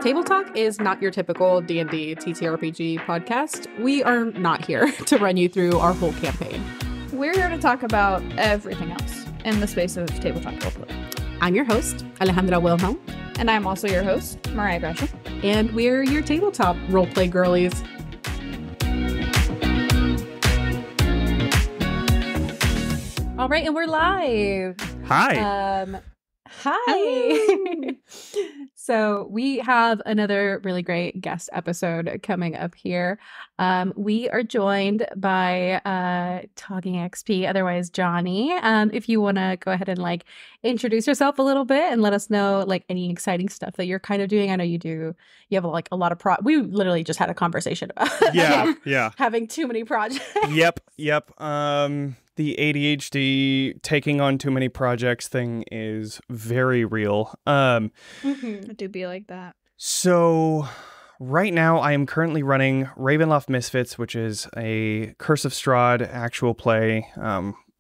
Table Talk is not your typical D&D TTRPG podcast. We are not here to run you through our whole campaign. We're here to talk about everything else in the space of Table Talk roleplay. I'm your host, Alejandra Wilhelm. And I'm also your host, Mariah Gresham. And we're your tabletop roleplay girlies. All right, and we're live. Hi. Hi. So we have another really great guest episode coming up here. We are joined by TalkingXP, otherwise Johnny. If you want to go ahead and introduce yourself a little bit and let us know any exciting stuff that you're kind of doing. I know you do. You have a lot of we literally just had a conversation about yeah having too many projects. Yep. The ADHD taking on too many projects thing is very real. It do be like that. So right now I am currently running Ravenloft Misfits, which is a Curse of Strahd actual play.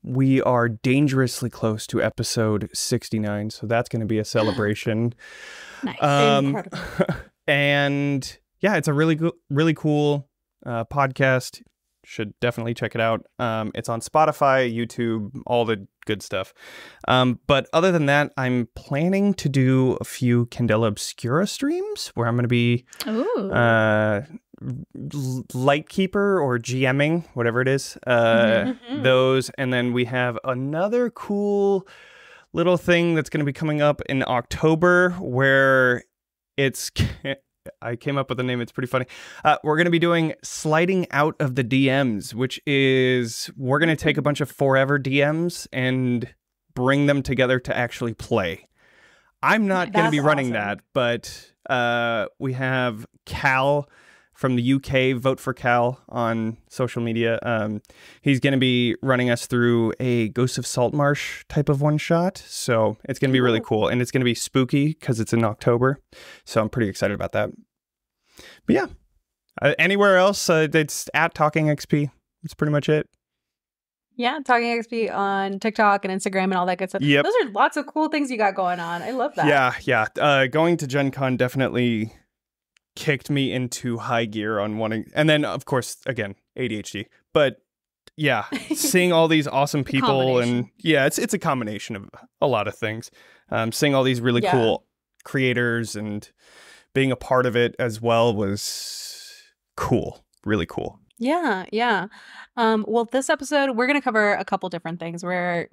We are dangerously close to episode 69, so that's going to be a celebration. Nice. Incredible. And yeah, it's a really cool podcast. Should definitely check it out. It's on Spotify, YouTube, all the good stuff. But other than that, I'm planning to do a few Candela Obscura streams where I'm going to be Lightkeeper or GMing, whatever it is. Those. And then we have another cool little thing that's going to be coming up in October where it's... I came up with a name. It's pretty funny. We're going to be doing Sliding Out of the DMs, which is we're going to take a bunch of forever DMs and bring them together to actually play. I'm not going to be running that, but we have Cal from the UK, Vote for Cal on social media. He's going to be running us through a Ghost of Saltmarsh type of one shot. So it's going to be really cool. And it's going to be spooky because it's in October. So I'm pretty excited about that. But yeah, anywhere else, it's at TalkingXP. That's pretty much it. Yeah, TalkingXP on TikTok and Instagram and all that good stuff. Yep. Those are lots of cool things you got going on. I love that. Yeah. Going to GenCon definitely kicked me into high gear on wanting, and then of course again ADHD, but yeah, seeing all these awesome people and it's a combination of a lot of things. Seeing all these really cool creators and being a part of it as well was cool, really cool. Yeah. Well, this episode, we're going to cover a couple different things. We're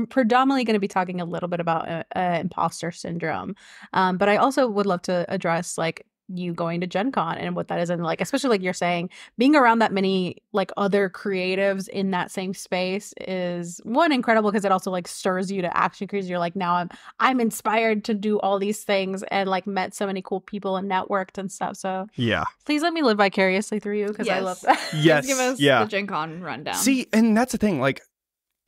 predominantly going to be talking a little bit about imposter syndrome. But I also would love to address you going to GenCon and what that is, and especially you're saying, being around that many other creatives in that same space is one, incredible, because it also stirs you to action, because you're now I'm inspired to do all these things and met so many cool people and networked and stuff. So yeah, please let me live vicariously through you, because I love that. Yes. Give us the GenCon rundown. See, and that's the thing,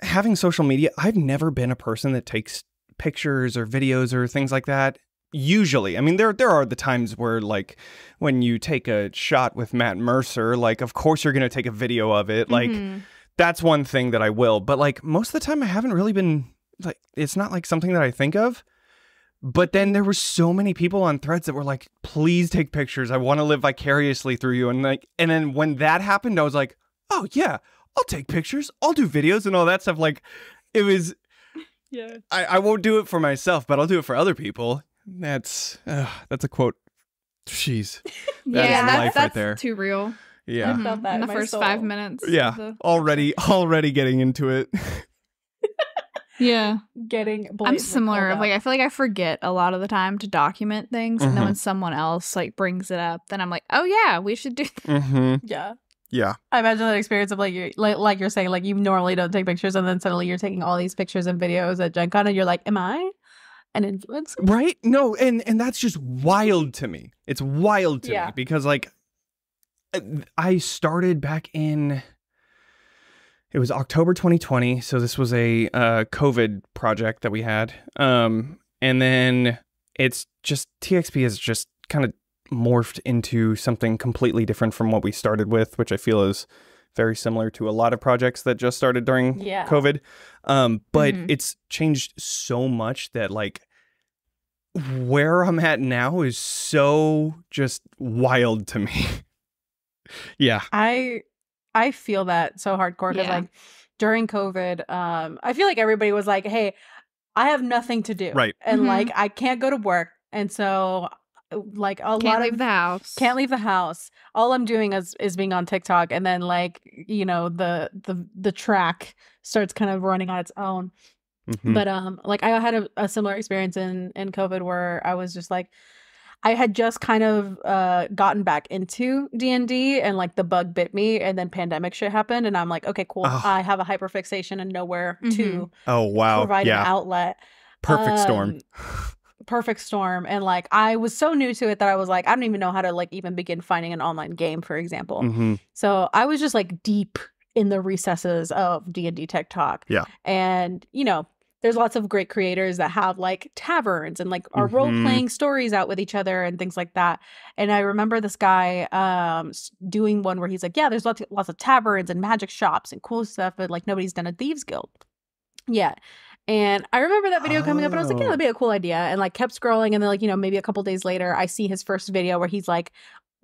having social media, I've never been a person that takes pictures or videos or things like that. Usually, I mean, there are the times where when you take a shot with Matt Mercer, of course you're going to take a video of it. That's one thing that I will. But most of the time I haven't really been it's not something that I think of. But then there were so many people on threads that were please take pictures. I want to live vicariously through you. And then when that happened, I was like, oh yeah, I'll take pictures. I'll do videos and all that stuff. It was, I won't do it for myself, but I'll do it for other people. That's a quote. Jeez. That's right there. Too real. Yeah. I felt that in the first 5 minutes. Yeah. Already getting into it. Yeah. I'm similar. I feel I forget a lot of the time to document things. And then when someone else brings it up, then I'm oh yeah, we should do that. Yeah. I imagine that experience of you're saying, you normally don't take pictures, and then suddenly you're taking all these pictures and videos at GenCon, and you're am I an influencer? Right? No, and that's just wild to me. It's wild to me because I started back in, it was October 2020, so this was a COVID project that we had. And then it's just, TXP has just kind of morphed into something completely different from what we started with, which I feel is very similar to a lot of projects that just started during COVID. But it's changed so much that where I'm at now is so just wild to me. Yeah. I feel that so hardcore because like during COVID, I feel like everybody was like, "Hey, I have nothing to do, Right. and like I can't go to work, and so like a lot Can't of leave the house. can't leave the house. All I'm doing is being on TikTok, and then like you know the track starts kind of running on its own." But like I had a similar experience in COVID where I was just like I had just kind of gotten back into D&D and like the bug bit me and then pandemic shit happened and I'm like, okay, cool. I have a hyperfixation and nowhere to provide an outlet. Perfect storm. Perfect storm. And like I was so new to it that I was like, I don't even know how to like even begin finding an online game, for example. So I was just like deep in the recesses of D&D TikTok. Yeah. And, you know, there's lots of great creators that have like taverns and like are role-playing stories out with each other and things like that. And I remember this guy doing one where he's like, yeah, there's lots of taverns and magic shops and cool stuff, but like nobody's done a Thieves Guild. Yeah. And I remember that video coming up and I was like, yeah, that'd be a cool idea. And like kept scrolling and then like, you know, maybe a couple days later, I see his first video where he's like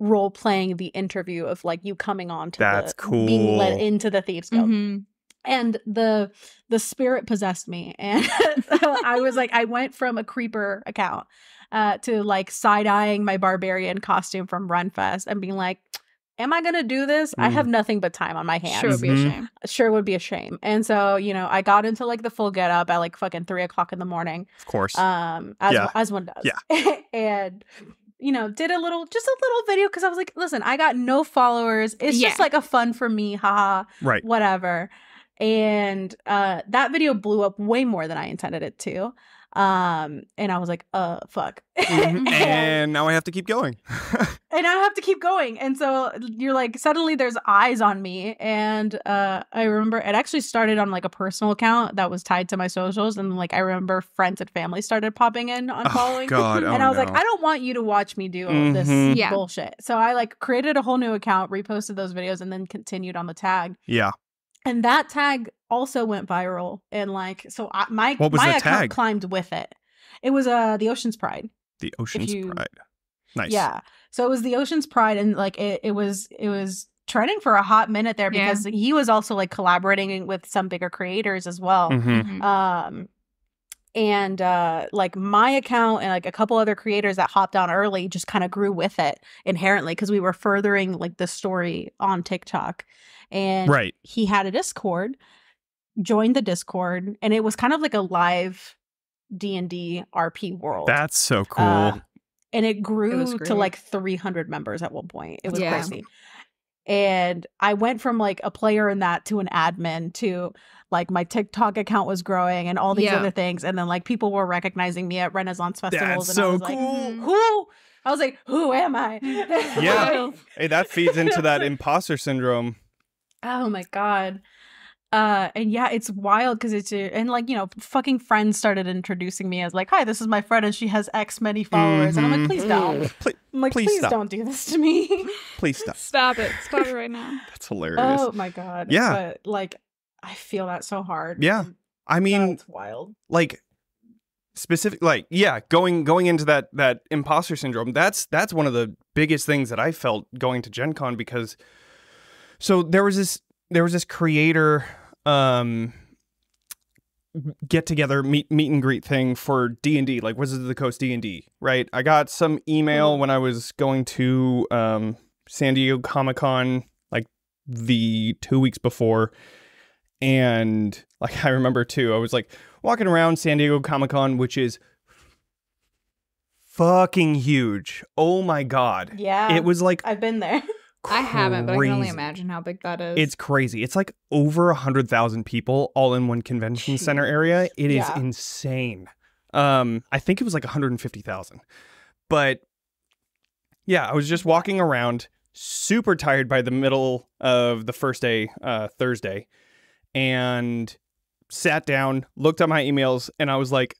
role playing the interview of like you coming on to being led into the Thieves Guild. And the spirit possessed me. And I was like, I went from a creeper account to like side-eyeing my barbarian costume from Runfest and being like, am I going to do this? I have nothing but time on my hands. Sure would be a shame. Sure would be a shame. And so, you know, I got into like the full get up at like fucking 3 o'clock in the morning. Of course. As one does. Yeah. And you know, did a little video because I was like, listen, I got no followers. It's just like a fun for me, haha. Right. Whatever. And that video blew up way more than I intended it to. And I was like, fuck. And now I have to keep going. And I have to keep going. And so you're like, suddenly there's eyes on me. And I remember it actually started on like a personal account that was tied to my socials. And like, I remember friends and family started popping in on following. God. And I was like, I don't want you to watch me do all this bullshit. So I like created a whole new account, reposted those videos, and then continued on the tag. Yeah. And that tag also went viral. And like, so my account tag? climbed with it. It was the Ocean's Pride. The Ocean's Pride. Nice. Yeah. So it was the Ocean's Pride, and like it was trending for a hot minute there because he was also like collaborating with some bigger creators as well. And like my account and like a couple other creators that hopped on early just kind of grew with it inherently because we were furthering like the story on TikTok. And he had a Discord, joined the Discord, and it was kind of like a live D&D RP world. That's so cool. And it grew to like 300 members at one point. It was crazy. And I went from like a player in that to an admin to like my TikTok account was growing and all these other things. And then like people were recognizing me at Renaissance festivals. That's and I so was cool. Like, who? I was like, who am I? Yeah. Hey, that feeds into that imposter syndrome. Oh my God. And yeah, it's wild because and like, you know, fucking friends started introducing me as like, hi, this is my friend and she has X many followers. And I'm like, please don't. I'm like, please don't do this to me. Please stop. Stop it right now. That's hilarious. Oh my God. Yeah. But like, I feel that so hard. Yeah. I mean, it's wild. Like specific, like, yeah, going into that imposter syndrome, that's one of the biggest things that I felt going to GenCon because so there was this creator get together meet and greet thing for D&D, like Wizards of the Coast D&D, right? I got some email when I was going to San Diego Comic-Con like the 2 weeks before, and like I remember too, I was like walking around San Diego Comic-Con, which is fucking huge. Oh my God. Yeah. It was like I've been there. I haven't, but I can only imagine how big that is. It's crazy. It's like over 100,000 people all in one convention center area. It is insane. I think it was like 150,000. But yeah, I was just walking around, super tired by the middle of the first day, Thursday, and sat down, looked at my emails, and I was like,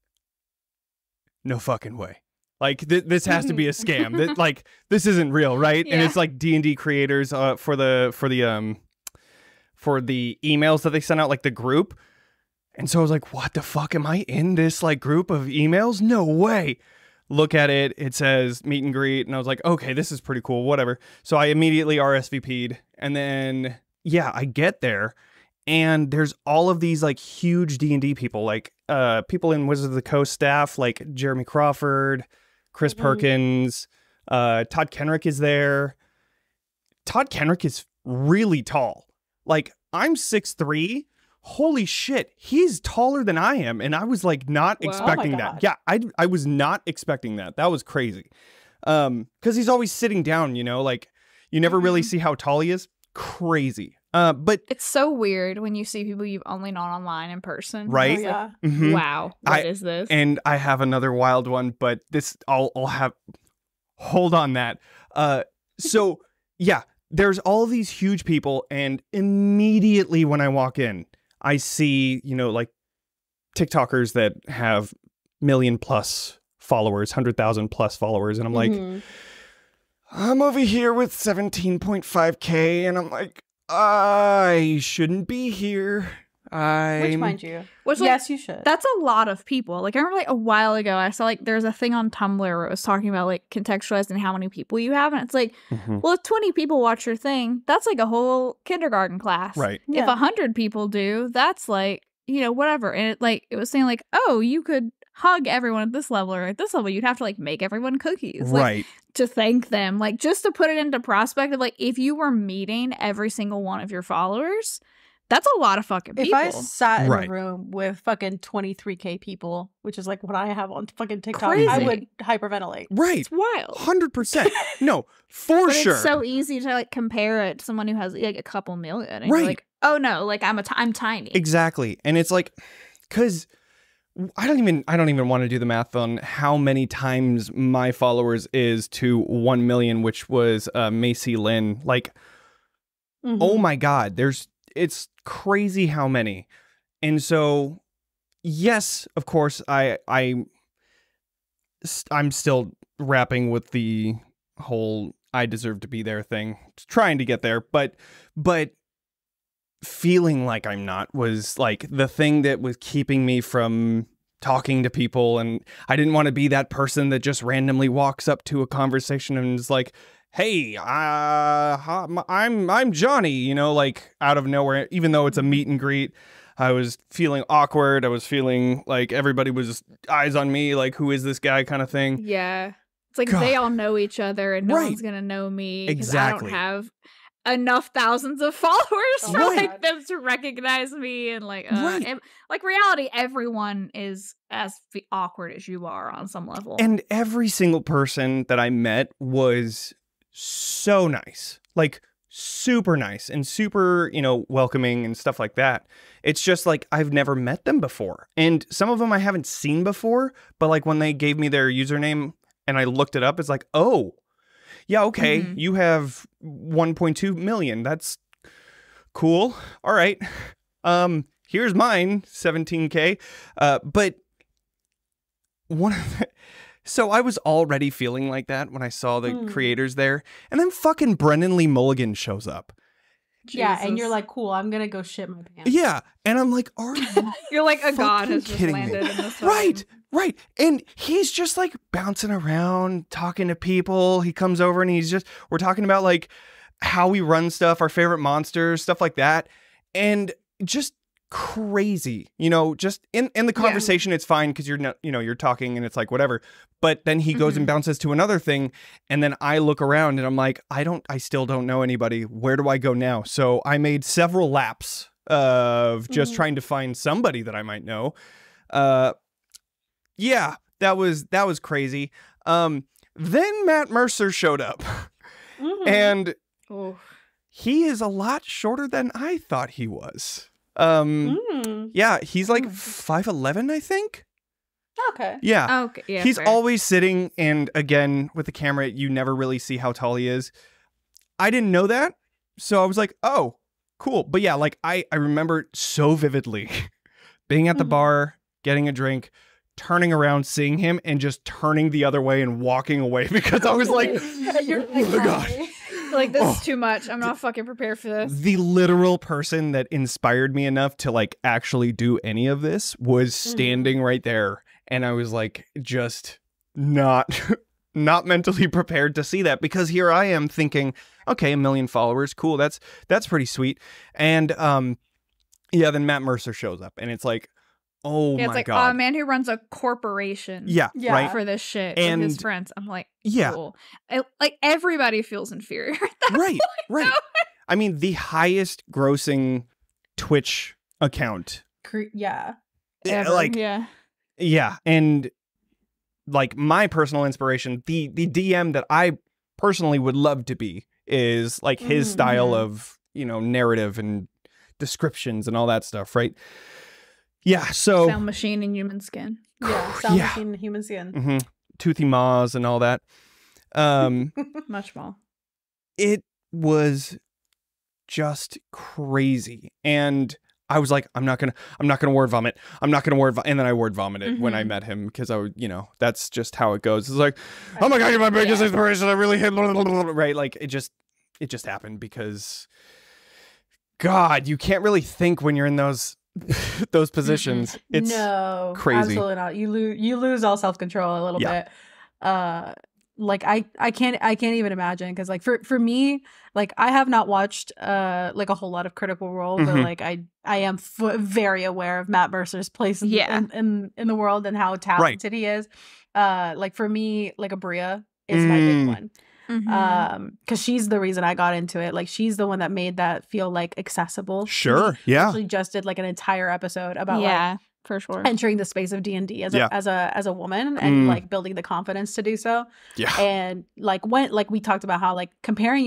no fucking way. Like this has to be a scam. Like this isn't real, right? Yeah. And it's like D&D creators for the emails that they sent out, like the group. And so I was like, what the fuck, am I in this like group of emails? No way. look at it. It says meet and greet. And I was like, okay, this is pretty cool. Whatever. So I immediately RSVP'd. And then, yeah, I get there. And there's all of these like huge D&D people, like people in Wizards of the Coast staff, like Jeremy Crawford, Chris Perkins, Todd Kenrick is there. Todd Kenrick is really tall. Like, I'm 6'3". Holy shit, he's taller than I am. And I was like not expecting that. Yeah, I was not expecting that. That was crazy. Because he's always sitting down, you know, like you never really see how tall he is. Crazy. But it's so weird when you see people you've only known online in person. Right? Oh, yeah. Like, wow, what is this? And I have another wild one, but this I'll have hold on that. So yeah, there's all these huge people, and immediately when I walk in, I see, you know, like TikTokers that have 1 million+ followers, 100,000+ followers, and I'm like, I'm over here with 17.5K, and I'm like, I shouldn't be here. Which, mind you, Which, yes, you should. That's a lot of people. Like, I remember like a while ago, I saw like there's a thing on Tumblr where it was talking about like contextualizing how many people you have, and it's like, well, if 20 people watch your thing, that's like a whole kindergarten class. Right. If 100 people do, that's like, you know, whatever. And it was saying like, oh, you could hug everyone at this level, or at this level you'd have to like make everyone cookies, like, right, to thank them. Like, just to put it into perspective, like if you were meeting every single one of your followers, that's a lot of fucking people. If I sat in Right. a room with fucking 23K people, which is like what I have on fucking TikTok, Crazy. I would hyperventilate. right, It's wild. 100%. No, for But sure. it's so easy to like compare it to someone who has like a couple million, and Right. you're like, oh no, like I'm tiny. Exactly. And it's like, because I don't even want to do the math on how many times my followers is to 1 million, which was Macy Lynn. Like, oh my God, it's crazy how many. And so, yes, of course, I'm still rapping with the whole I deserve to be there thing, trying to get there, but feeling like I'm not was like the thing that was keeping me from talking to people. And I didn't want to be that person that just randomly walks up to a conversation and is like, hey, I'm Johnny, you know, like out of nowhere, even though it's a meet and greet. I was feeling awkward. I was feeling like everybody was eyes on me, like, who is this guy kind of thing. Yeah. It's like God. they all know each other and no Right. one's going to know me. 'Cause Exactly. I don't have enough thousands of followers for Right. like them to recognize me, and like Right. and, like reality, everyone is as awkward as you are on some level. And every single person that I met was so nice, like super nice and super, you know, welcoming and stuff like that. It's just like I've never met them before. And some of them I haven't seen before, but like when they gave me their username and I looked it up, it's like, oh, yeah, okay, you have 1.2 million. That's cool. All right. Here's mine, 17K. But one of the, so I was already feeling like that when I saw the creators there, and then fucking Brendan Lee Mulligan shows up. Yeah, and Jesus. you're like, cool, I'm gonna go shit my pants. Yeah, and I'm like, are you You're like, a god fucking has just kidding me? landed in this Right, room. right. And he's just like bouncing around, talking to people. He comes over and we're talking about like how we run stuff, our favorite monsters, stuff like that. And just crazy, you know, just in the conversation, it's fine because you're not, you know, you're talking and it's like whatever. But then he goes and bounces to another thing. And then I look around and I'm like, I still don't know anybody. Where do I go now? So I made several laps of just trying to find somebody that I might know. Yeah, that was crazy. Then Matt Mercer showed up and Oh. he is a lot shorter than I thought he was. Yeah, he's like 5'11", I think. Okay. Yeah. Okay. Yeah. He's fair. always sitting, and again, with the camera, you never really see how tall he is. I didn't know that, so I was like, oh, cool. But yeah, like I remember so vividly being at the bar, getting a drink, turning around, seeing him, and just turning the other way and walking away because I was like, You're oh my God. Like, this is too much. I'm not fucking prepared for this. The literal person that inspired me enough to like actually do any of this was standing right there. And I was like, just not not mentally prepared to see that, because here I am thinking, okay, 1 million followers, cool, that's pretty sweet. And then Matt Mercer shows up, and it's like, oh it's my like, God. a man who runs a corporation. Yeah. Right. For this shit And with his friends. I'm like, yeah. cool. Like everybody feels inferior. At that Right, point. right. I mean, the highest grossing Twitch account. Yeah. Ever, Like, yeah. And like my personal inspiration, the DM that I personally would love to be is like his style of, narrative and descriptions and all that stuff, right? Yeah, so Sound machine and human skin. Yeah. Sound machine and human skin. Toothy Maws and all that. Much more. It was just crazy. And I was like, I'm not gonna word vomit. I'm not gonna word vomit. And then I word vomited when I met him, because I would, that's just how it goes. It's like, oh my God, you're my biggest inspiration. I really hate, right? Like it just happened, because God, you can't really think when you're in those positions. It's crazy. Absolutely not. You lose all self-control a little bit. Like I can't even imagine, because like for me, like I have not watched like a whole lot of Critical Role, but like I am very aware of Matt Mercer's place in the world and how talented he is. Like for me, like Abria is my big one. Because she's the reason I got into it. Like she's the one that made that feel like accessible. Sure. Yeah. Actually just did like an entire episode about like for sure entering the space of D&D as a woman and like building the confidence to do so. Yeah. And like when like we talked about how like comparing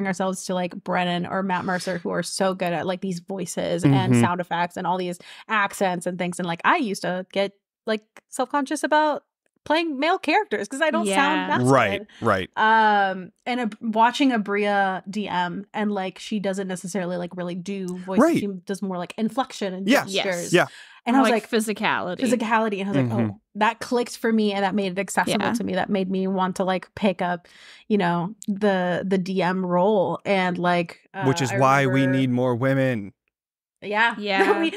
ourselves to like Brennan or Matt Mercer, who are so good at like these voices and sound effects and all these accents and things, and like I used to get like self-conscious about playing male characters because I don't sound masculine. Right. And watching Abria DM, and like she doesn't necessarily like really do voices. Right. She does more like inflection and Yeah. gestures. Yeah. And I was like physicality. And I was like, oh, that clicked for me, and that made it accessible to me. That made me want to like pick up, the DM role, and like which is why we need more women. Yeah. We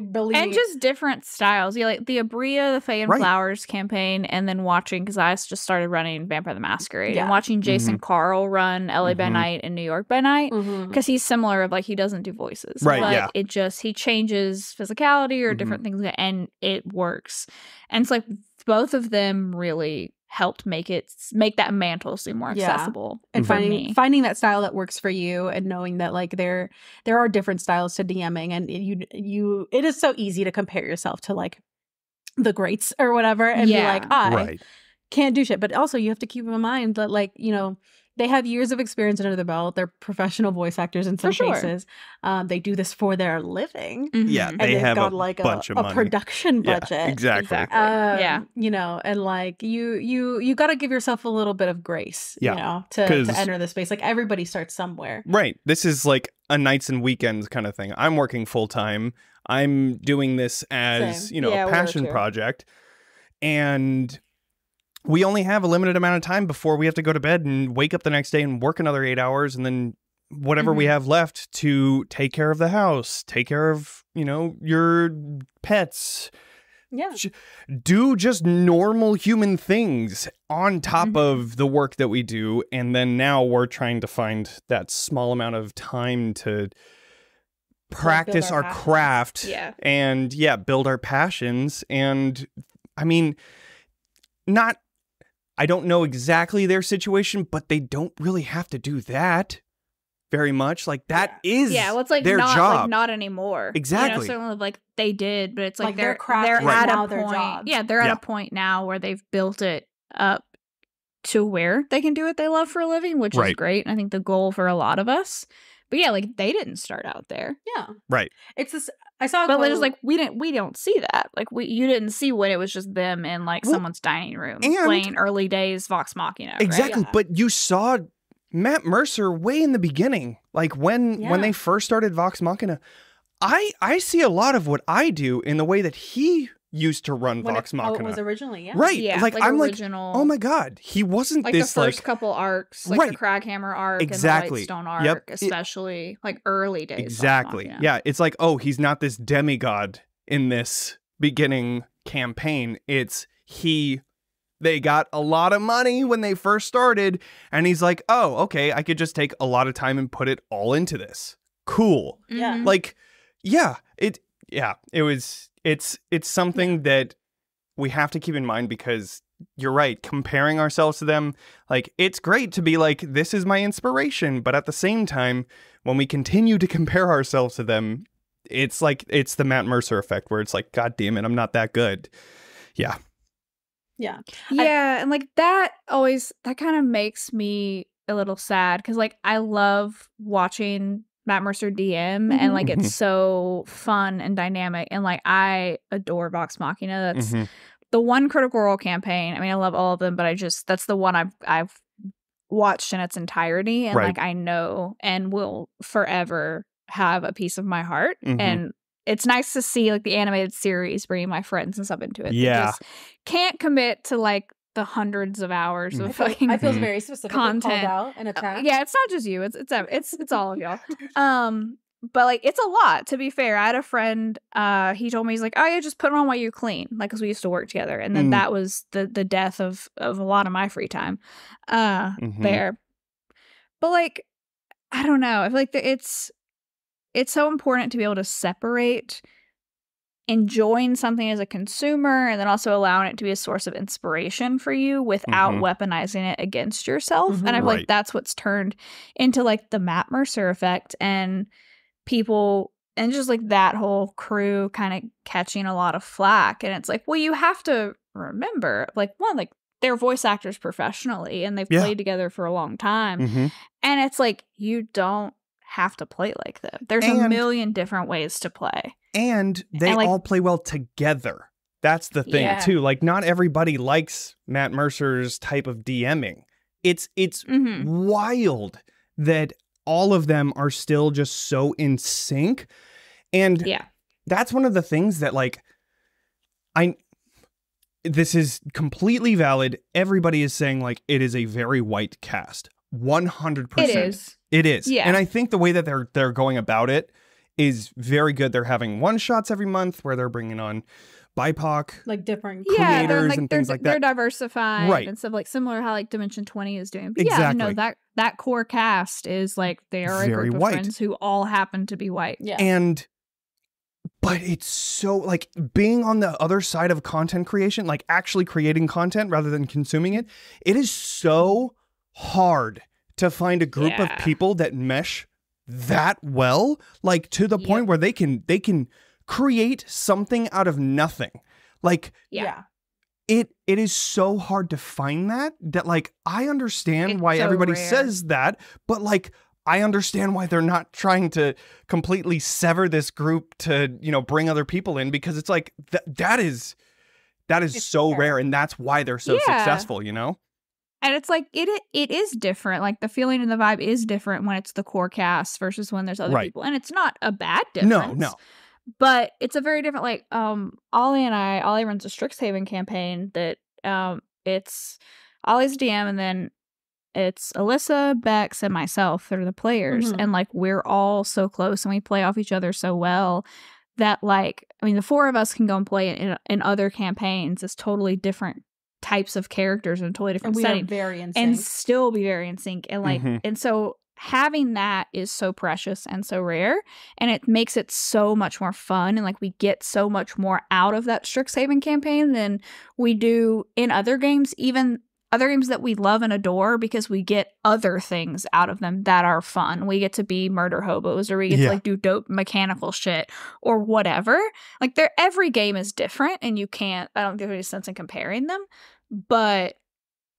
believe. And just different styles. Yeah, like the Abria, the Fae and Flowers campaign, and then watching, because I just started running Vampire the Masquerade, and watching Jason Carl run LA by Night and New York by Night, because he's similar of like he doesn't do voices. Right, but it just, he changes physicality or different things, and it works. And it's like both of them really helped make that mantle seem more accessible. And finding that style that works for you, and knowing that like there are different styles to DMing, and it is so easy to compare yourself to like the greats or whatever, and be like, I can't do shit. But also you have to keep in mind that like, they have years of experience under the belt. They're professional voice actors in some cases. They do this for their living. Yeah, and they have got a like bunch of money. production budget. Yeah, exactly. And like you got to give yourself a little bit of grace, to enter the space. Like everybody starts somewhere. Right. This is like a nights and weekends kind of thing. I'm working full time. I'm doing this as, a passion project. And we only have a limited amount of time before we have to go to bed and wake up the next day and work another 8 hours, and then whatever we have left to take care of the house, take care of, your pets. Yeah. Do just normal human things on top of the work that we do. And then now we're trying to find that small amount of time to practice our craft and build our passions. And I mean, I don't know exactly their situation, but they don't really have to do that very much. Like that is well, it's like their not, job. Like not anymore. Exactly. Certainly like they did, but it's like they're at a their point. job. Yeah, they're at a point now where they've built it up to where they can do what they love for a living, which is great. And I think the goal for a lot of us. But yeah, like they didn't start out there. Yeah. Right. It's this. I saw, but it's like we don't see that. Like you didn't see when it was just them in like someone's dining room playing early days Vox Machina. Exactly, right? But you saw Matt Mercer way in the beginning, like when they first started Vox Machina. I see a lot of what I do in the way that he used to run Vox Machina. It was originally, right? Yeah, like I'm original, like, oh my god, he wasn't like this the first couple arcs, like the Craghammer arc, and the Whitestone arc, especially like early days. Exactly, yeah. It's like, oh, he's not this demigod in this beginning campaign. It's he They got a lot of money when they first started, and he's like, oh, okay, I could just take a lot of time and put it all into this. Cool. Yeah. Like, it's something that we have to keep in mind, because you're right, comparing ourselves to them, like, it's great to be like, this is my inspiration, but at the same time, when we continue to compare ourselves to them, it's like, it's the Matt Mercer effect, where it's like, God damn it, I'm not that good. Yeah. Yeah. Yeah. And like that kind of makes me a little sad, because like I love watching Matt Mercer DM, and like it's so fun and dynamic, and like I adore Vox Machina. That's the one Critical Role campaign. I mean, I love all of them, but that's the one I've watched in its entirety, and like I know and will forever have a piece of my heart. And it's nice to see like the animated series bringing my friends and stuff into it. Yeah. They just can't commit to like the hundreds of hours of fucking I feel very specific content. Called out and attacked. Yeah, it's not just you. It's all of y'all. But like it's a lot, to be fair. I had a friend, he told me, he's like, oh yeah, just put it on while you clean, like, because we used to work together, and then that was the death of a lot of my free time there. But like, I don't know, I feel like it's so important to be able to separate enjoying something as a consumer and then also allowing it to be a source of inspiration for you without weaponizing it against yourself. And I feel like that's what's turned into like the Matt Mercer effect, and people and just like that whole crew kind of catching a lot of flack. And it's like, well, you have to remember, like, one, like, they're voice actors professionally and they've played together for a long time. And it's like, you don't have to play like them. There's a million different ways to play. And they all play well together. That's the thing too. Like, not everybody likes Matt Mercer's type of DMing. It's wild that all of them are still just so in sync. And that's one of the things that, like, this is completely valid. Everybody is saying, like, it is a very white cast. 100%. It is. Yeah. And I think the way that they're going about it is very good. They're having one-shots every month where they're bringing on BIPOC, like, different creators and things like that. They're diversified and stuff, like similar how like Dimension 20 is doing. But yeah, no, that core cast is like, they are very a group of friends who all happen to be white. Yeah. But it's so, like, being on the other side of content creation, like actually creating content rather than consuming it, it is so hard to find a group of people that mesh that well, like, to the point where they can create something out of nothing. Like, it is so hard to find that like, I understand why everybody says that, but like, I understand why they're not trying to completely sever this group to, you know, bring other people in, because it's like, that is so rare, and that's why they're so successful, you know? And it's like, it is different. Like, the feeling and the vibe is different when it's the core cast versus when there's other people. And it's not a bad difference. No. But it's a very different, like, Ollie runs a Strixhaven campaign that it's Ollie's DM, and then it's Alyssa, Bex, and myself that are the players. And like, we're all so close and we play off each other so well that, like, I mean, the four of us can go and play in other campaigns as totally different types of characters in a totally different setting, very in sync, and still be very in sync. And like, and so having that is so precious and so rare, and it makes it so much more fun. And like, we get so much more out of that Strixhaven campaign than we do in other games, even other games that we love and adore, because we get other things out of them that are fun. We get to be murder hobos, or we get to like do dope mechanical shit or whatever. Like, every game is different, and I don't think there's any sense in comparing them. But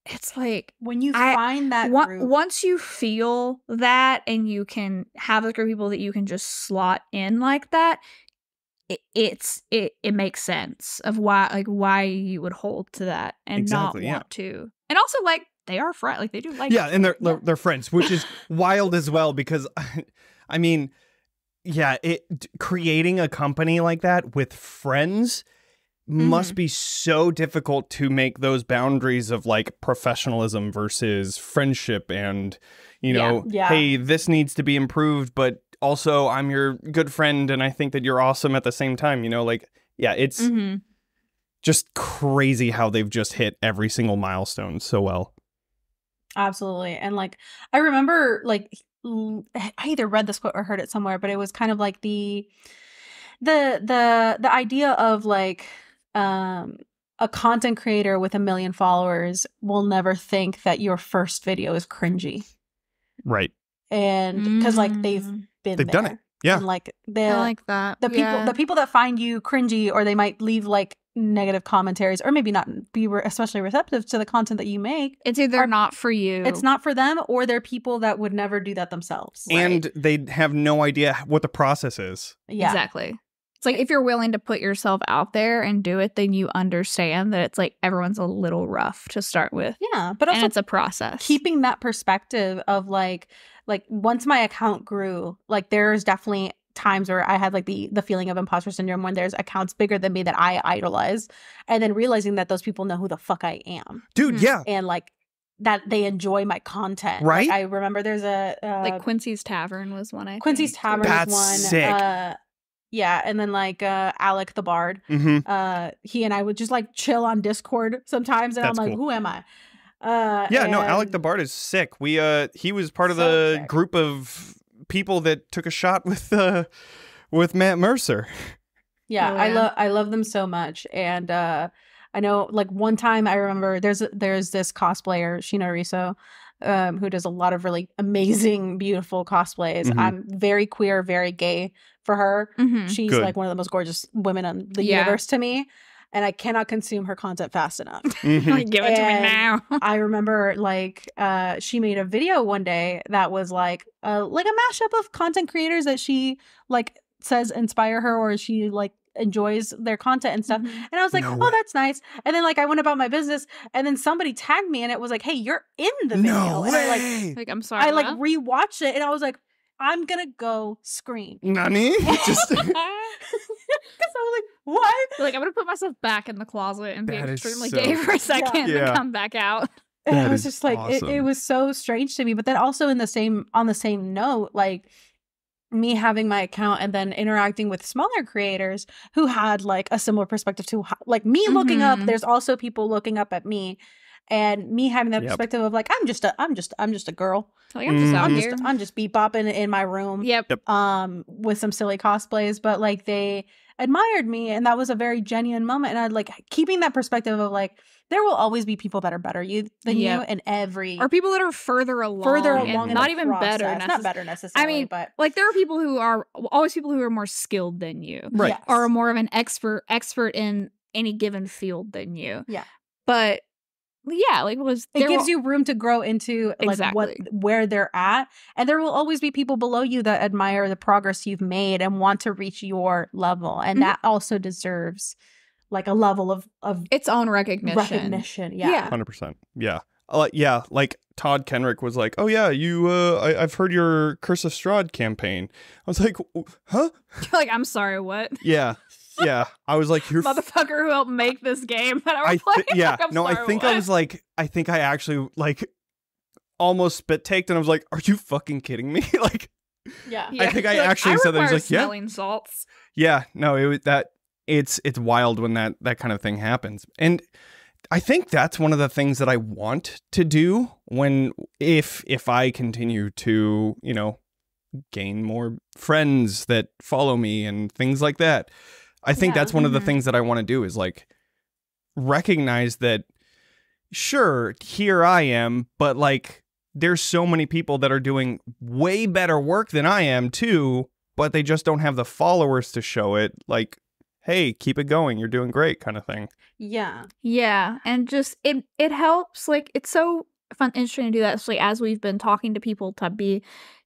it's like, when you find that group, once you feel that, and you can have a group of people that you can just slot in like that, it makes sense of why you would hold to that and not want to. And also, like, they are friends, like, they do like and they're friends, which is wild as well, because I mean, creating a company like that with friends must be so difficult to make those boundaries of like professionalism versus friendship, and, you know, hey, this needs to be improved, but also I'm your good friend and I think that you're awesome at the same time, you know, like, it's just crazy how they've just hit every single milestone so well. Absolutely. And like, I remember like, I either read this quote or heard it somewhere, but it was kind of like the idea of like, a content creator with 1 million followers will never think that your first video is cringy. Right. And because like they've done it. Yeah. And like I like that. The people that find you cringy, or they might leave like negative commentaries, or maybe not be especially receptive to the content that you make. It's either not for you. It's not for them, or they're people that would never do that themselves. And they have no idea what the process is. Yeah. Exactly. It's like if you're willing to put yourself out there and do it, then you understand that it's like everyone's a little rough to start with. Yeah, but also and it's a process. Keeping that perspective of like once my account grew, like there's definitely times where I had like the feeling of imposter syndrome when there's accounts bigger than me that I idolize, and then realizing that those people know who the fuck I am. Dude, yeah. And like that they enjoy my content. Right? Like, I remember there's a like Quincy's Tavern was one. Quincy's Tavern That's was one. Sick. Yeah, and then like Alec the Bard. Mm-hmm. He and I would just like chill on Discord sometimes, and That's I'm like, cool. who am I? No, Alec the Bard is sick. He was part of the group of people that took a shot with Matt Mercer. Yeah, oh, yeah. I love them so much. And I know like one time I remember there's this cosplayer, Shina Riso, who does a lot of really amazing, beautiful cosplays. Mm-hmm. I'm very queer, very gay for her. Mm-hmm. She's Good. like one of the most gorgeous women in the universe to me. And I cannot consume her content fast enough. Mm-hmm. Like, give it to me now. I remember like she made a video one day that was like a mashup of content creators that she like says inspire her, or she like enjoys their content and stuff. Mm-hmm. And I was like, No oh, way. that's nice. And then like I went about my business, and then somebody tagged me, and it was like, hey, you're in the video. No and I way. Like, I'm sorry. I like what? rewatched it, and I was like, I'm gonna go scream. Nani? Just Because I was like, what? Like, I'm gonna put myself back in the closet and be That is extremely so- gay for a second Yeah. and come back out. And That it was is just like awesome. it was so strange to me. But then also on the same note, like me having my account and then interacting with smaller creators who had like a similar perspective to like me looking up. There's also people looking up at me, and me having that perspective of like I'm just a girl. Like, I'm just out I'm here. just bebopping in my room. Yep. With some silly cosplays, but like they admired me, and that was a very genuine moment. And I like keeping that perspective of like there will always be people that are better than you in every, or people that are further along in not the even process. better. Not better necessarily. I mean, but like there are people who are always people who are more skilled than you, Right. Yes. or more of an expert in any given field than you. Yeah. But yeah, like it gives you room to grow into like Exactly. where they're at, and there will always be people below you that admire the progress you've made and want to reach your level, and that also deserves like a level of its own recognition. Yeah. 100%. Yeah. Yeah, like Todd Kenrick was like, "Oh yeah, you I've heard your Curse of Strahd campaign." I was like, "Huh?" Like, I'm sorry, what? Yeah. Yeah. I was like, "You're Motherfucker who helped make this game that I was playing." yeah. Like, I'm No, sorry, I think what? I was like, I think I actually like almost spit taked, and I was like, "Are you fucking kidding me?" Like, Yeah. I think I Like, actually said that. He was require like, "Yeah." smelling salts. Yeah, no, it was that it's wild when that kind of thing happens. And I think that's one of the things that I want to do when if I continue to, gain more friends that follow me and things like that. I think that's one of the things that I want to do is like recognize that sure, here I am, but like there's so many people that are doing way better work than I am too, but they just don't have the followers to show it. Like, hey, keep it going. You're doing great kind of thing. Yeah. Yeah, and just it helps. Like, it's so fun, interesting to do that, especially as we've been talking to people to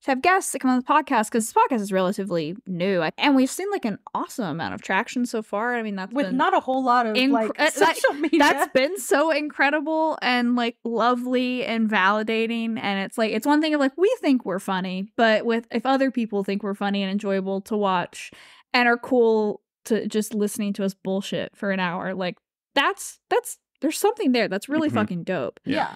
have guests that come on the podcast, because this podcast is relatively new, and we've seen like an awesome amount of traction so far. I mean, that's With been not a whole lot of social media. that's been so incredible and like lovely and validating. And it's like, it's one thing of like, we think we're funny, but if other people think we're funny and enjoyable to watch and are cool to just listening to us bullshit for an hour, like that's there's something there that's really fucking dope. Yeah.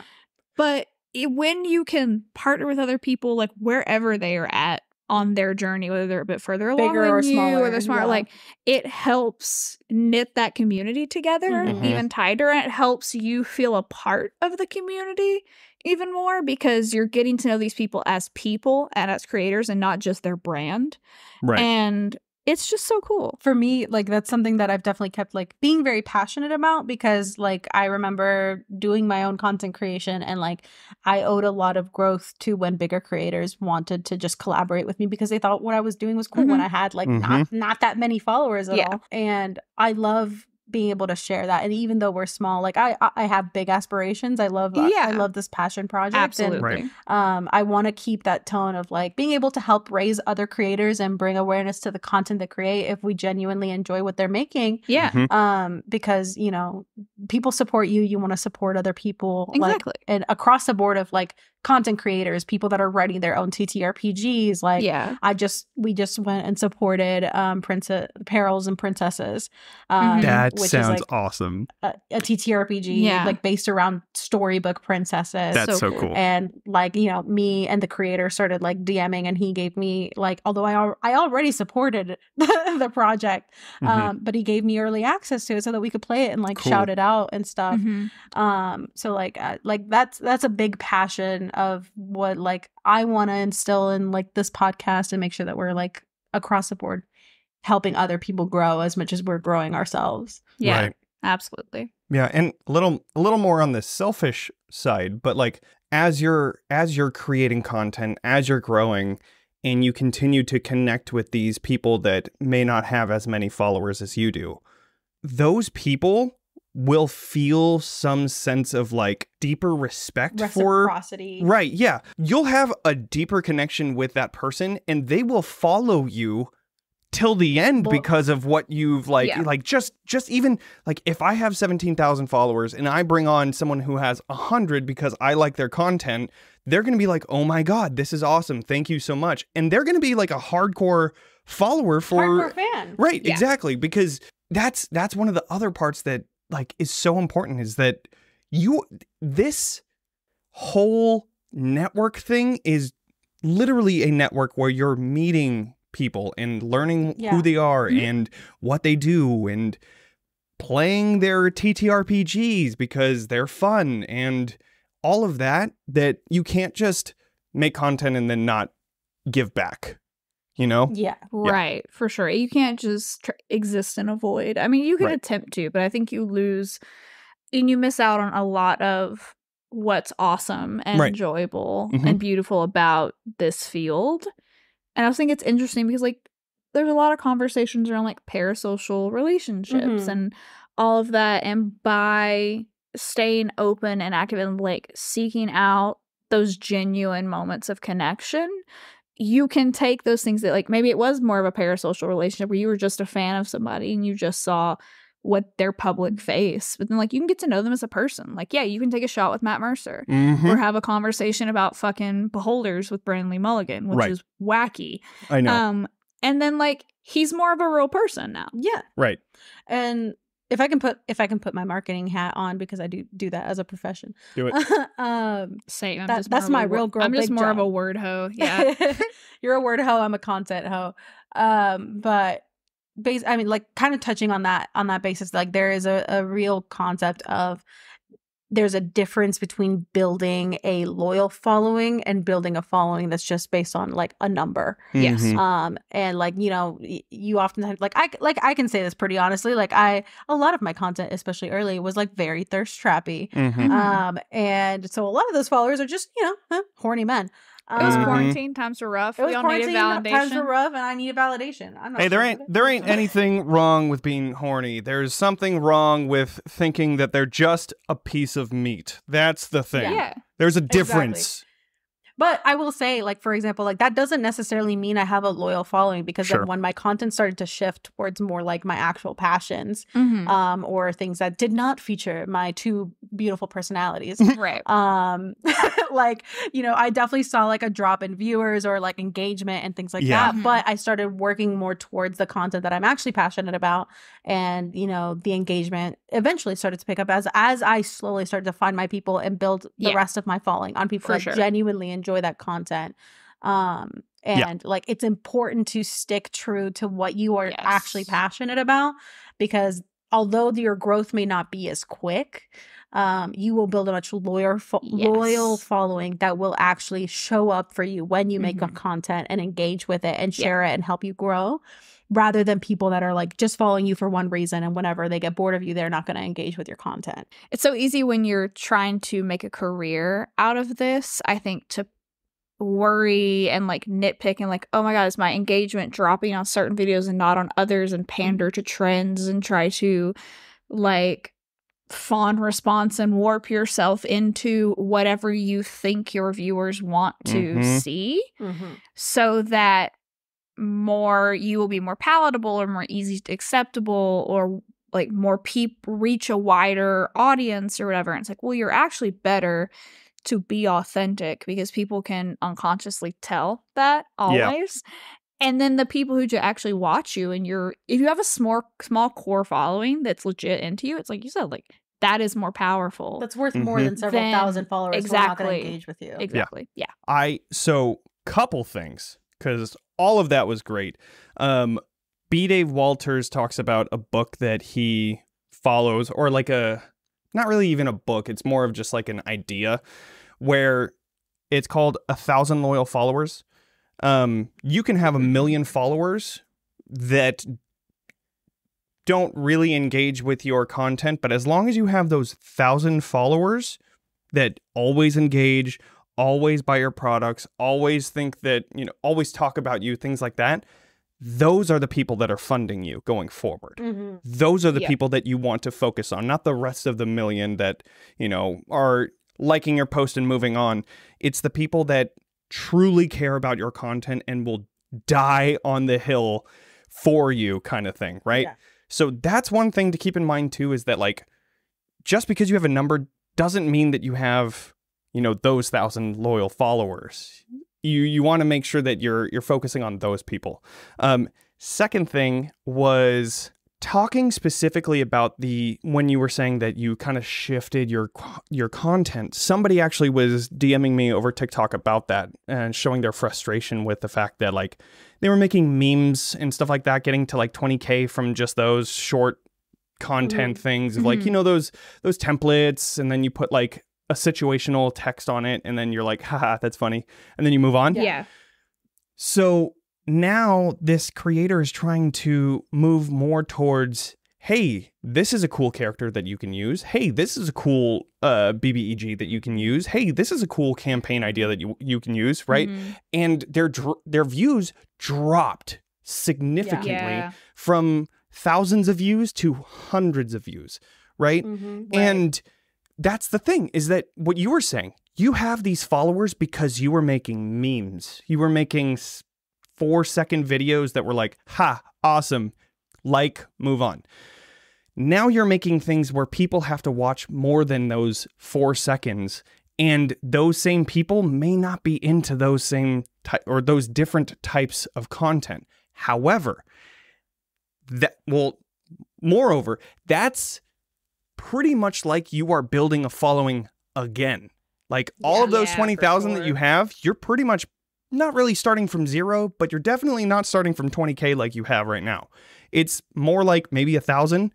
But when you can partner with other people, like wherever they are at on their journey, whether they're a bit further along Bigger than or you smaller, or they're smarter. yeah. Like, it helps knit that community together even tighter, and it helps you feel a part of the community even more because you're getting to know these people and as creators and not just their brand. Right. And it's just so cool. For me, like, that's something that I've definitely kept, like, being very passionate about because, like, I remember doing my own content creation and, like, I owed a lot of growth to when bigger creators wanted to just collaborate with me because they thought what I was doing was cool when I had, like, not that many followers at all. And I love being able to share that. And even though we're small, like, I have big aspirations. I love this passion project. Absolutely. And I want to keep that tone of, like, being able to help raise other creators and bring awareness to the content they create if we genuinely enjoy what they're making. Because, you know, people support you, you want to support other people. Exactly. Like, and across the board of, like, content creators, people that are writing their own TTRPGs. Like, we just went and supported Perils and Princesses. That which sounds is, like, awesome. A TTRPG, like, based around storybook princesses. That's so cool. And, like, you know, me and the creator started, like, DMing, and he gave me, like, although I already supported the project, but he gave me early access to it so that we could play it and, like, shout it out and stuff. So, like that's a big passion of what, like, I want to instill in, like, this podcast and make sure that we're, like, across the board helping other people grow as much as we're growing ourselves. Yeah, right. Absolutely. Yeah, and a little more on the selfish side, but, like, as you're creating content, as you're growing, and you continue to connect with these people that may not have as many followers as you do, those people will feel some sense of, like, deeper respect reciprocity. Right, yeah. You'll have a deeper connection with that person, and they will follow you till the end because of what you've, like, just even, like, if I have 17,000 followers and I bring on someone who has 100 because I like their content, they're going to be like, oh my God, this is awesome. Thank you so much. And they're going to be, like, a hardcore follower hardcore fan. Right, exactly. Because that's one of the other parts that, like, is so important, is that this whole network thing is literally a network where you're meeting people and learning who they are and what they do and playing their TTRPGs because they're fun and all of that you can't just make content and then not give back, you know? Yeah. Right, for sure. You can't just exist in a void. I mean, you can attempt to, but I think you lose and you miss out on a lot of what's awesome and enjoyable and beautiful about this field. And I was thinking it's interesting because, like, there's a lot of conversations around, like, parasocial relationships and all of that. And by staying open and active and, like, seeking out those genuine moments of connection, you can take those things that, like, maybe it was more of a parasocial relationship where you were just a fan of somebody and you just saw what their public face, but then, like, you can get to know them as a person. Like, yeah, you can take a shot with Matt Mercer or have a conversation about fucking Beholders with Brandon Lee Mulligan, which is wacky. I know. And then, like, he's more of a real person now. Yeah. Right. And if I can put my marketing hat on, because I do that as a profession. Do it. Same. That's my real girl. I'm just more job. of a word hoe. Yeah. You're a word hoe. I'm a content hoe. But I mean, like, kind of touching on that basis, like, there is a real concept of there's a difference between building a loyal following and building a following that's just based on, like, a number. Yes. And, like, you know, you often have, I can say this pretty honestly, like, a lot of my content, especially early, was, like, very thirst trappy. And so a lot of those followers are just, you know, horny men. It was quarantine. Times were rough. We all needed validation. Times were rough, and I needed validation. Hey, there ain't anything wrong with being horny. There's something wrong with thinking that they're just a piece of meat. That's the thing. Yeah. There's a difference. Exactly. But I will say, like, for example, like, that doesn't necessarily mean I have a loyal following, because like, when my content started to shift towards more, like, my actual passions, or things that did not feature my two beautiful personalities, right? Like, you know, I definitely saw, like, a drop in viewers or, like, engagement and things like that. But I started working more towards the content that I'm actually passionate about, and, you know, the engagement eventually started to pick up as I slowly started to find my people and build the rest of my following on people that genuinely enjoy that content. And like, it's important to stick true to what you are actually passionate about, because although your growth may not be as quick, you will build a much loyal following that will actually show up for you when you make content and engage with it and share it and help you grow, rather than people that are like just following you for one reason, and whenever they get bored of you, they're not going to engage with your content. It's so easy when you're trying to make a career out of this, I think, to worry and like nitpick and like, oh my god, is my engagement dropping on certain videos and not on others, and pander to trends and try to like fawn response and warp yourself into whatever you think your viewers want to see, so that you will be more palatable or more easy to acceptable, or like more people reach a wider audience or whatever. And it's like, well, you're actually better to be authentic, because people can unconsciously tell that always. And then the people who actually watch you, and if you have a small core following that's legit into you, it's like you said, like that is more powerful. That's worth more than several thousand followers. Exactly. Who are not going to engage with you. Exactly. Yeah. So couple things, because all of that was great. B. Dave Walters talks about a book that he follows, or like not really even a book. It's more of just like an idea, where it's called 1,000 Loyal Followers. You can have 1 million followers that don't really engage with your content, but as long as you have those 1,000 followers that always engage, always buy your products, always think that, always talk about you, things like that, those are the people that are funding you going forward. Those are the people that you want to focus on, not the rest of the million that, are liking your post and moving on. It's the people that truly care about your content and will die on the hill for you, kind of thing, right? Yeah. So that's one thing to keep in mind too, is that like, just because you have a number doesn't mean that you have, those 1,000 loyal followers. You want to make sure that you're focusing on those people. Second thing was talking specifically about when you were saying that you kind of shifted your content. Somebody actually was DMing me over TikTok about that and showing their frustration with the fact that like they were making memes and stuff like that, getting to like 20K from just those short content things of like, those templates, and then you put like a situational text on it, and then you're like, haha, that's funny, and then you move on. Yeah. So now this creator is trying to move more towards, hey, this is a cool character that you can use. Hey, this is a cool BBEG that you can use. Hey, this is a cool campaign idea that you can use, right? And their views dropped significantly from thousands of views to hundreds of views, right? And that's the thing, is that what you were saying, you have these followers because you were making memes. You were making 4-second videos that were like, ha, awesome, like, move on. Now you're making things where people have to watch more than those 4 seconds, and those same people may not be into those same or those different types of content. However, moreover, that's pretty much like you are building a following again. Like all of those 20,000 that you have, you're pretty much not really starting from zero, but you're definitely not starting from 20K like you have right now. It's more like maybe 1,000.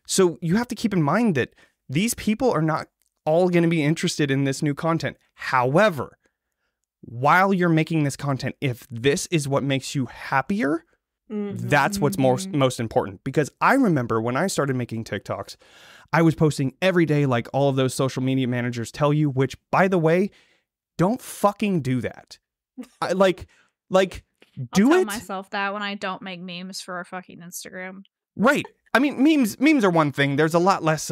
So you have to keep in mind that these people are not all going to be interested in this new content. However, while you're making this content, if this is what makes you happier, that's what's most important. Because I remember when I started making TikToks, I was posting every day like all of those social media managers tell you, which, by the way, don't fucking do that. Do I'll tell it. myself that when I don't make memes for our fucking Instagram. Right. I mean, memes are one thing. There's a lot less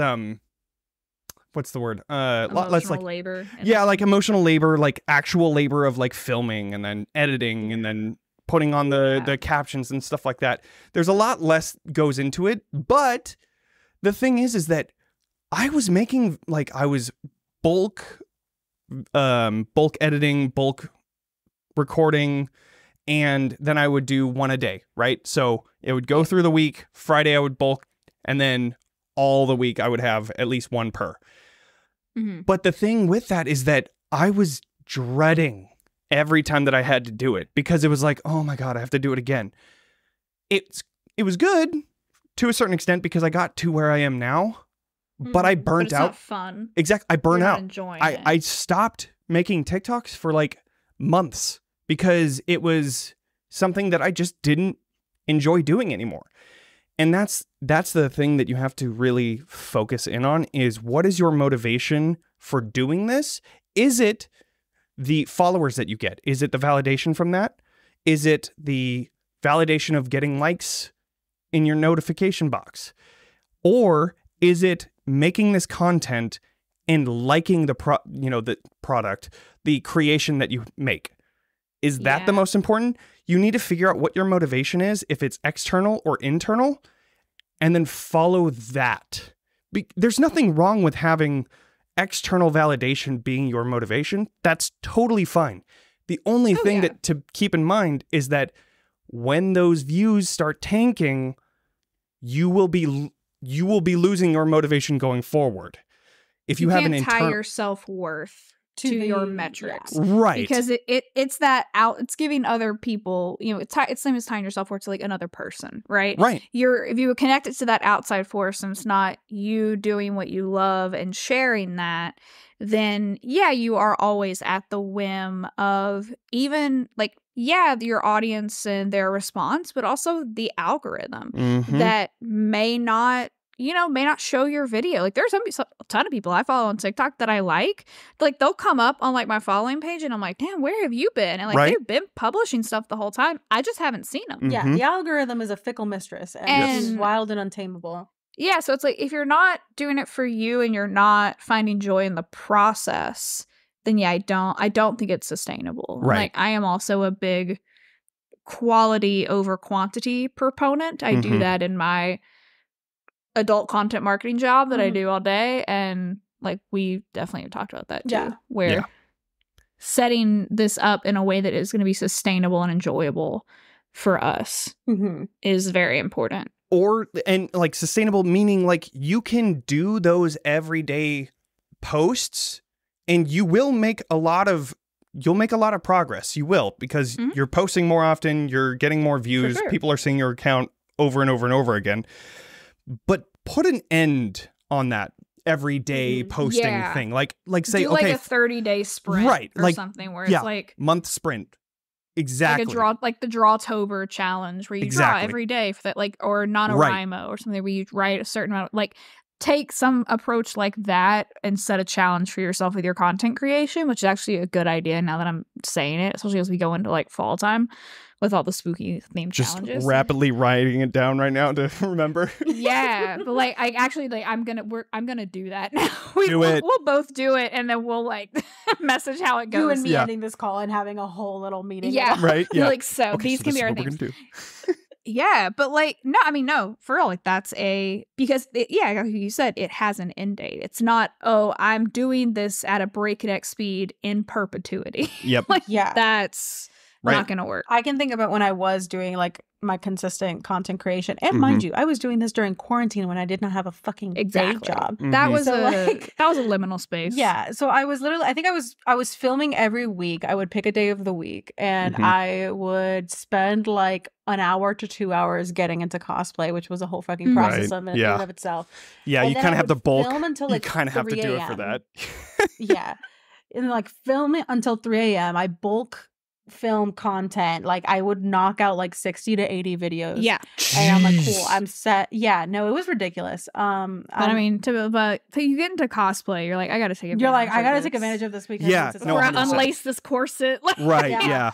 what's the word? Lot less like labor. Like emotional labor, like actual labor of like filming and then editing and then putting on the captions and stuff like that. There's a lot less goes into it, but the thing is that I was making I was bulk editing, bulk recording, and then I would do one a day, right? So it would go through the week. Friday I would bulk, and then all the week I would have at least one per. But the thing with that is that I was dreading every time that I had to do it because it was like, oh my God, I have to do it again. It was good to a certain extent because I got to where I am now, but I burnt out. Not fun. Exactly. I burnt out. Enjoying I stopped making TikToks for like months because it was something that I just didn't enjoy doing anymore. And that's the thing that you have to really focus in on is what is your motivation for doing this? Is it the followers that you get? Is it the validation from that? Is it the validation of getting likes in your notification box? Or is it making this content and liking the product, the creation that you make? Is that the most important? You need to figure out what your motivation is, if it's external or internal, and then follow that. There's nothing wrong with having external validation being your motivation. That's totally fine. The only thing that to keep in mind is that when those views start tanking, you will be losing your motivation going forward. If you have an internal, tie your self-worth to your metrics, right? Because it's that out. It's giving other people, it's same as tying yourself worth to like another person, right? Right. If you connect it to that outside force and it's not you doing what you love and sharing that, then you are always at the whim of even like your audience and their response, but also the algorithm that may not show your video. Like there's a ton of people I follow on TikTok that I like they'll come up on like my following page and I'm like, damn, where have you been? And like they've been publishing stuff the whole time. I just haven't seen them. Yeah, the algorithm is a fickle mistress and it's wild and untamable. Yeah, so it's like if you're not doing it for you and you're not finding joy in the process, then I don't think it's sustainable. Right. Like I am also a big quality over quantity proponent. I do that in my adult content marketing job that I do all day, and like we definitely have talked about that too, where setting this up in a way that is going to be sustainable and enjoyable for us is very important. And like sustainable meaning like you can do those everyday posts and you will make a lot of progress. You will, because you're posting more often, you're getting more views, people are seeing your account over and over and over again. But put an end on that everyday posting thing. Like say, do like a 30-day sprint, right? Or like something where it's like month sprint. Exactly. Like the Drawtober challenge where you draw every day for that, like, or NaNoWriMo or something where you write a certain amount. Like, take some approach like that and set a challenge for yourself with your content creation, which is actually a good idea now that I'm saying it, especially as we go into like fall time with all the spooky themed challenges. Just rapidly writing it down right now to remember. Yeah, but like I actually like I'm gonna do that now. We'll both do it and then we'll like message how it goes. You and me ending this call and having a whole little meeting. Yeah, right. Yeah. Like these can be our things. Yeah, but like no, for real, like that's because like you said, it has an end date. It's not, I'm doing this at a breakneck speed in perpetuity. Yep. That's not gonna work. I can think about when I was doing like my consistent content creation, and mind you, I was doing this during quarantine when I did not have a fucking day job. That was that was a liminal space. Yeah, so I was literally, I think I was filming every week. I would pick a day of the week, and I would spend like an hour to 2 hours getting into cosplay, which was a whole fucking process in and of itself. Yeah, and you kind of have the bulk. Until, like, you kind of have to do it for that. Yeah, and like film it until 3 a.m. I bulk film content. Like I would knock out like 60 to 80 videos. Yeah. And I'm like, cool, I'm set. Yeah, no, it was ridiculous. But I mean, but you get into cosplay, you're like, I gotta take advantage. You're like, I gotta take advantage of this because no, unlace this corset. Right. Yeah.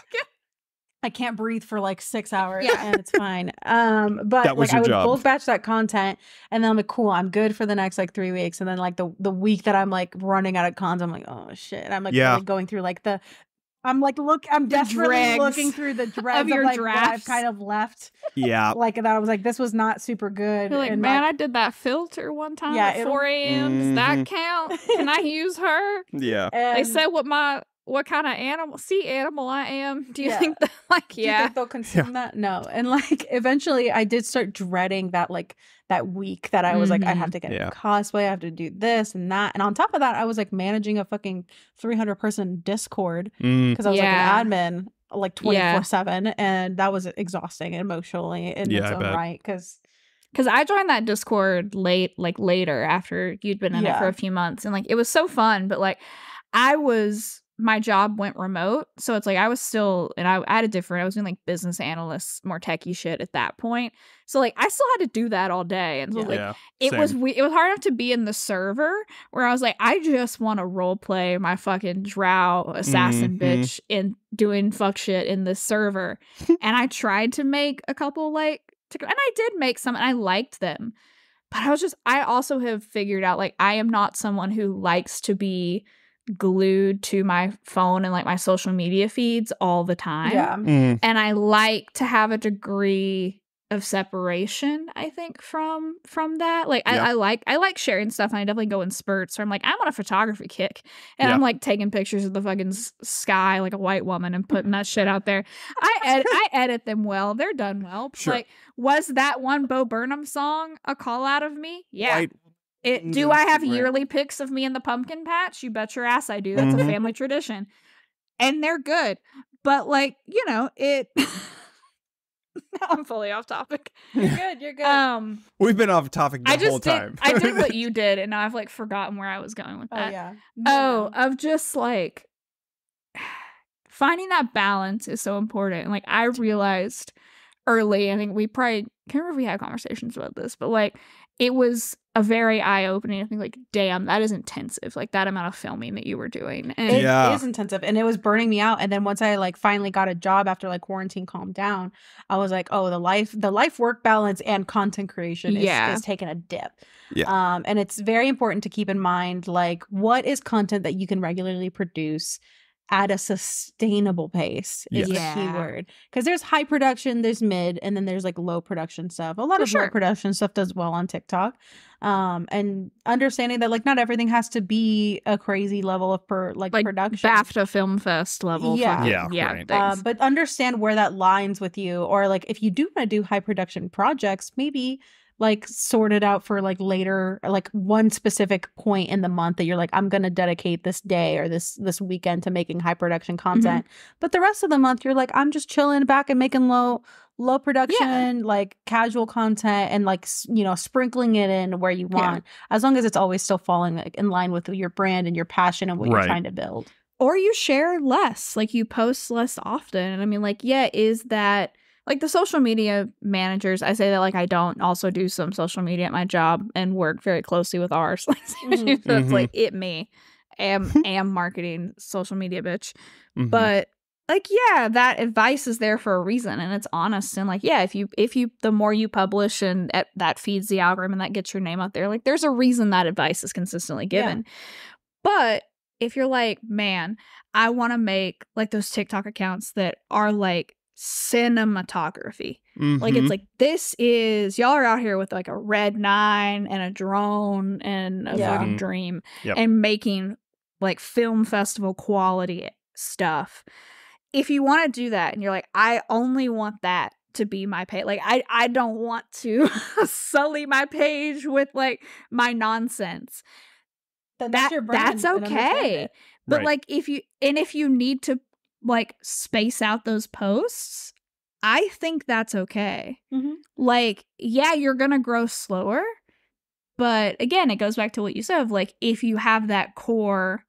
I can't breathe for like 6 hours and it's fine. But that was like I would job. bulk batch that content and then I'm like, cool, I'm good for the next like 3 weeks. And then like the week that I'm like running out of cons, I'm like, oh shit. And I'm like really going through like I'm desperately looking through the dregs of your like drafts. What I've kind of left. Yeah. Like that I was like, this was not super good. You're like, and man, I did that filter one time at 4 a.m. Does that count? Can I use her? Yeah. They said what what kind of animal I am? Do you think that, like, do you think they'll consume that? No. And like eventually I did start dreading that, like that week that I was like, I have to get cosplay, I have to do this and that. And on top of that, I was like managing a fucking 300-person Discord because I was like an admin like 24/7, and that was exhausting emotionally in its own right. Because I joined that Discord later after you'd been in it for a few months, and like it was so fun, but like my job went remote, so it's like I was still, and I had I was doing like business analysts, more techie shit at that point. So like I still had to do that all day, and so it was hard enough to be in the server where I was like, I just want to role play my fucking drow assassin bitch in doing fuck shit in this server, and I tried to make a couple and I did make some, and I liked them, but I also have figured out like I am not someone who likes to be glued to my phone and like my social media feeds all the time. And I like to have a degree of separation, I think, from that. Like I like sharing stuff, and I definitely go in spurts where I'm like, I'm on a photography kick, and I'm like taking pictures of the fucking sky like a white woman and putting that shit out there. I edit them well, they're done well. Sure. Like, was that one Bo Burnham song a call out of me? Yeah. Do I have yearly pics of me in the pumpkin patch? You bet your ass I do. That's a family tradition. And they're good. But like, you know, I'm fully off topic. You're good. We've been off topic the whole time. I did what you did, and now I've like forgotten where I was going with that. Of just like finding that balance is so important. And like I realized early, I think we probably can't remember if we had conversations about this, but like it was a very eye-opening. I think like, damn, that is intensive. Like that amount of filming that you were doing. And it is intensive, and it was burning me out. And then once I like finally got a job after like quarantine calmed down, I was like, oh, the life work balance and content creation is taking a dip. And it's very important to keep in mind like what is content that you can regularly produce at a sustainable pace is the key word. Because there's high production, there's mid, and then there's like low production stuff. A lot of low production stuff does well on TikTok. And understanding that like not everything has to be a crazy level of production. BAFTA Film Fest level. But understand where that lines with you. Or like if you do want to do high production projects, maybe like sort it out for like later, like one specific point in the month that you're like, I'm going to dedicate this day or this weekend to making high production content. But the rest of the month, you're like, I'm just chilling back and making low production, like casual content, and like, you know, sprinkling it in where you want, as long as it's always still falling like, in line with your brand and your passion and what you're trying to build. Or you share less, like you post less often. And I mean, like, is that like the social media managers, I say that like I don't also do some social media at my job and work very closely with ours. Like that's like me am marketing social media bitch. But like that advice is there for a reason, and it's honest, and like if you the more you publish and that feeds the algorithm and that gets your name out there, like there's a reason that advice is consistently given. But if you're like, man, I want to make like those TikTok accounts that are like cinematography. Like it's like, this is, y'all are out here with like a Red 9 and a drone and a fucking dream and making like film festival quality stuff. If you want to do that and you're like, I only want that to be my page, like I don't want to sully my page with like my nonsense, then that's your brand, that's okay. But like if you need to like space out those posts, I think that's okay. Like, you're gonna grow slower, but again, it goes back to what you said of like, if you have that core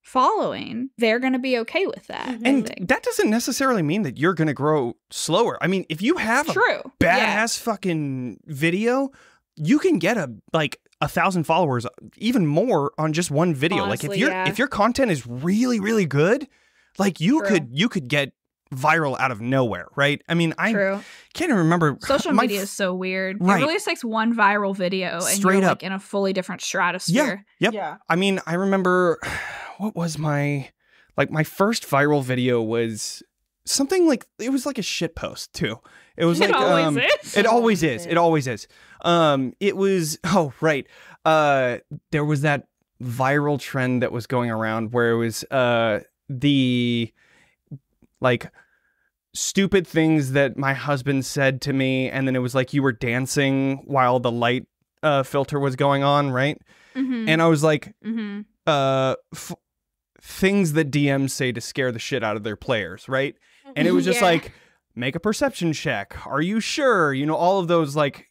following, they're gonna be okay with that. And that doesn't necessarily mean that you're gonna grow slower. I mean, if you have a badass fucking video, you can get a 1,000 followers, even more on just one video. Honestly, like if your content is really, really good, like you could get viral out of nowhere, right? I mean, I can't even remember. Social media is so weird. It really takes one viral video and you're like in a fully different stratosphere. I mean, I remember what was my first viral video was something like, it was like a shit post too. It was like it always is. It always is. It was there was that viral trend that was going around where it was the like stupid things that my husband said to me, and then it was like you were dancing while the light filter was going on, right? And I was like, things that DMs say to scare the shit out of their players, right? And it was just like, make a perception check. Are you sure? You know, all of those like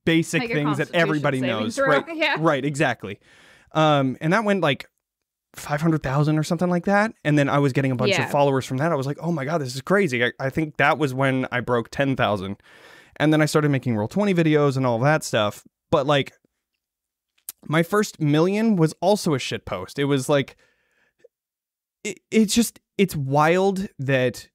basic things that everybody knows, right? Right, exactly. And that went like 500,000 or something like that. And then I was getting a bunch of followers from that. I was like, oh my God, this is crazy. I think that was when I broke 10,000. And then I started making Roll20 videos and all that stuff. But like, my first million was also a shit post. It was like, it's wild that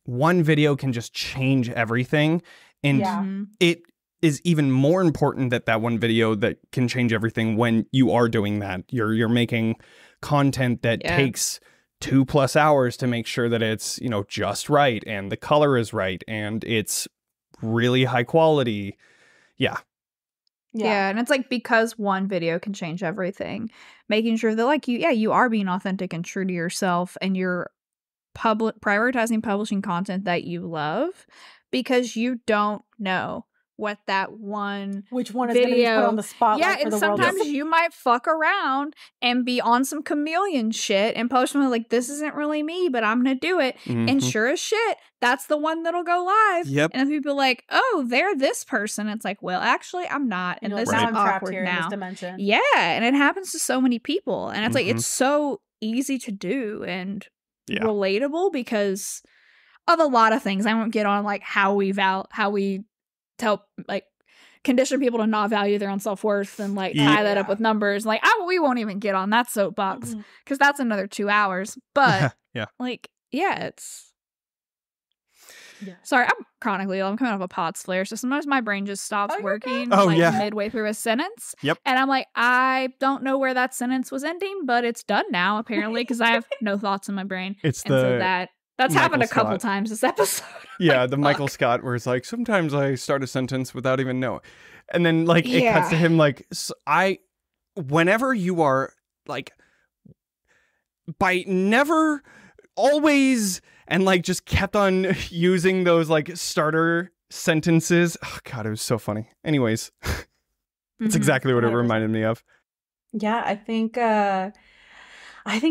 one video can just change everything. And it is even more important that that one video that can change everything when you are doing that. You're making content that takes 2+ hours to make sure that it's, you know, just right and the color is right and it's really high quality. Yeah, and it's like, because one video can change everything, making sure that like you are being authentic and true to yourself, and you're prioritizing publishing content that you love, because you don't know what that which one is going to be put on the spotlight for the world. Sometimes you might fuck around and be on some chameleon shit and post something like, this isn't really me, but I'm going to do it. And sure as shit, that's the one that'll go live. And then people are like, oh, they're this person. It's like, well, actually, I'm not. And this is awkward here now. In this dimension. Yeah, and it happens to so many people. And it's like, it's so easy to do and relatable because of a lot of things. I won't get on like how we tell, like, condition people to not value their own self-worth and like tie that up with numbers. Like, we won't even get on that soapbox because that's another 2 hours. But like, it's sorry, I'm chronically ill. I'm coming off a POTS flare, so sometimes my brain just stops working midway through a sentence. And I'm like, I don't know where that sentence was ending, but it's done now apparently because I have no thoughts in my brain. That's Michael happened a couple times this episode. Yeah, the Michael Scott, where it's like, sometimes I start a sentence without even knowing. And then, like, it cuts to him, like, whenever you are, like, by never, always, and, like, just kept on using those, like, starter sentences. Oh, God, it was so funny. Anyways, that's exactly what it reminded me of. Yeah, I think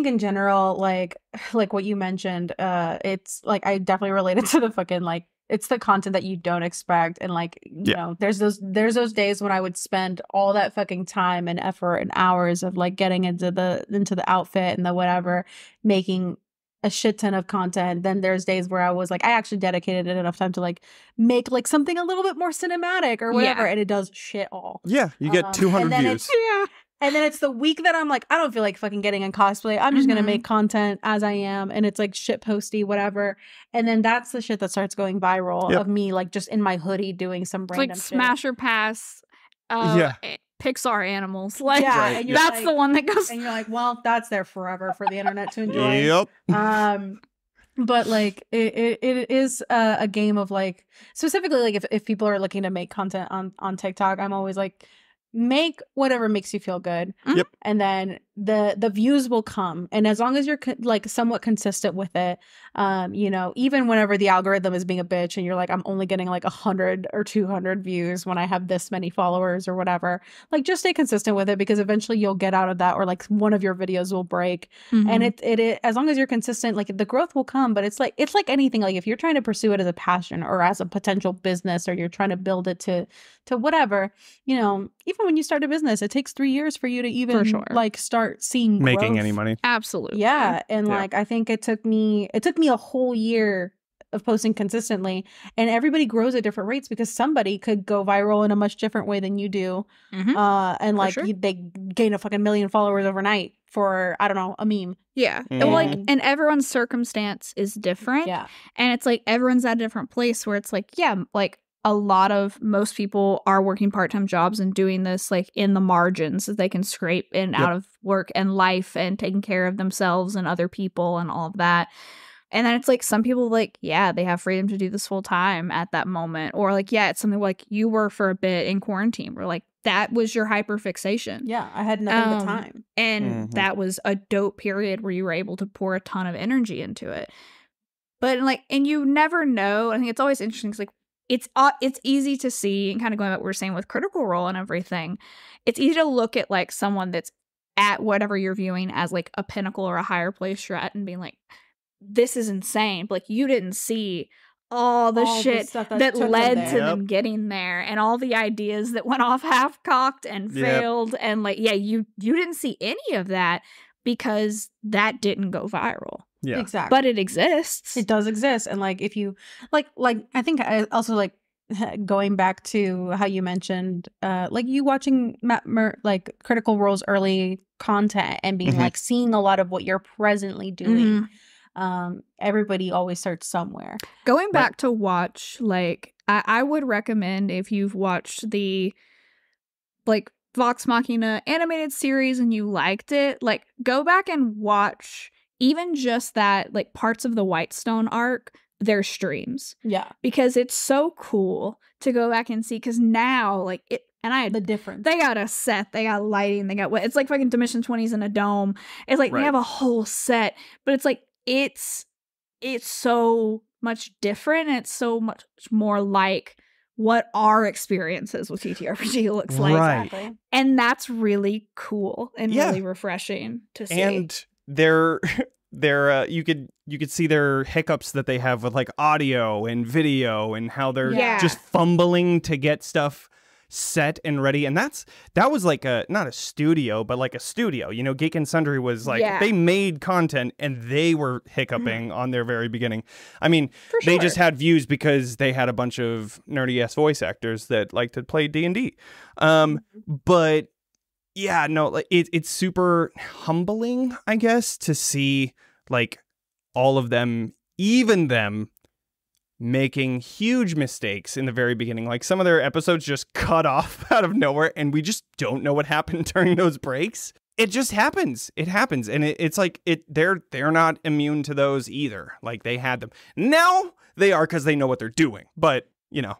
in general, like what you mentioned, it's like, I definitely related to the fucking, like, it's the content that you don't expect. And like, you know, there's those days when I would spend all that fucking time and effort and hours of like getting into the outfit and the whatever, making a shit ton of content. Then there's days where I was like, I actually dedicated enough time to like make like something a little bit more cinematic or whatever. And it does shit all. Yeah. You get 200 views. And then it's the week that I'm like, I don't feel like fucking getting in cosplay. I'm just going to make content as I am. And it's like shit posty, whatever. And then that's the shit that starts going viral of me, like just in my hoodie doing some random like shit. Smash or Pass Pixar animals. Like, and that's like, the one that goes. And you're like, well, that's there forever for the internet to enjoy. But like it is a game of like, specifically like if people are looking to make content on TikTok, I'm always like, make whatever makes you feel good. And then the views will come. And as long as you're like somewhat consistent with it, you know, even whenever the algorithm is being a bitch and you're like, I'm only getting like 100 or 200 views when I have this many followers or whatever, like just stay consistent with it, because eventually you'll get out of that, or like one of your videos will break. And it as long as you're consistent, like the growth will come. But it's like anything, like if you're trying to pursue it as a passion or as a potential business, or you're trying to build it to whatever, you know, even when you start a business, it takes 3 years for you to even like start seeing making growth. any money. Absolutely. And like I think it took me a whole year of posting consistently, and everybody grows at different rates, because somebody could go viral in a much different way than you do. And like they gain a fucking million followers overnight for, I don't know, a meme. And like, and everyone's circumstance is different. And it's like everyone's at a different place where it's like, like most people are working part-time jobs and doing this like in the margins that they can scrape in out of work and life and taking care of themselves and other people and all of that. And then it's like some people like, they have freedom to do this full time at that moment. Or like, it's something like you were for a bit in quarantine where like that was your hyperfixation. Yeah, I had nothing but time. And that was a dope period where you were able to pour a ton of energy into it. But like, and you never know. I think it's always interesting because like it's easy to see, and kind of going back what we were saying with Critical Role and everything, it's easy to look at like someone that's at whatever you're viewing as like a pinnacle or a higher place you're at and being like, this is insane. But like, you didn't see all the shit that led to them getting there, and all the ideas that went off half-cocked and failed. And like, yeah, you didn't see any of that because that didn't go viral. Yeah, exactly. But it exists. It does exist. And like, if you like I think I also like going back to how you mentioned like you watching like Critical Role's early content and being like seeing a lot of what you're presently doing. Everybody always starts somewhere. Going back to watch, like I would recommend, if you've watched the like Vox Machina animated series and you liked it, like go back and watch even just that, like parts of the Whitestone arc, their streams. Yeah. Because it's so cool to go back and see, because now like it, and I had the difference. They got a set, they got lighting, they got what it's like fucking Dimension 20s in a dome. It's like they have a whole set, but it's like it's so much different, and it's so much more like what our experiences with TTRPG looks like. Right. Exactly. And that's really cool and really refreshing to see. And they're you could see their hiccups that they have with like audio and video, and how they're just fumbling to get stuff set and ready. And that was like not a studio, but like a studio. You know, Geek and Sundry was like they made content and they were hiccuping on their very beginning. I mean, they just had views because they had a bunch of nerdy ass voice actors that like to play D&D. But yeah, no, like it's super humbling, I guess, to see like all of them, even them, making huge mistakes in the very beginning. Like some of their episodes just cut off out of nowhere, and we just don't know what happened during those breaks. It just happens. It happens, and it's like they're not immune to those either. Like they had them. Now they are, because they know what they're doing. But you know.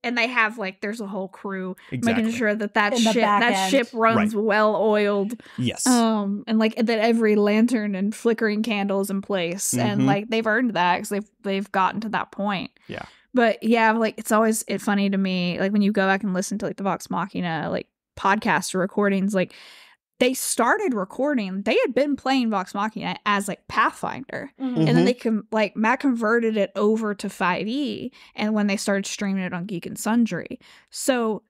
And they have like, there's a whole crew making sure that ship runs well oiled. Yes. And like that every lantern and flickering candle is in place, and like they've earned that because they've gotten to that point. Yeah. But yeah, like it's always funny to me, like when you go back and listen to like the Vox Machina like podcast or recordings, like they started recording, they had been playing Vox Machina as like Pathfinder, and then Matt converted it over to 5e, and when they started streaming it on Geek and Sundry, so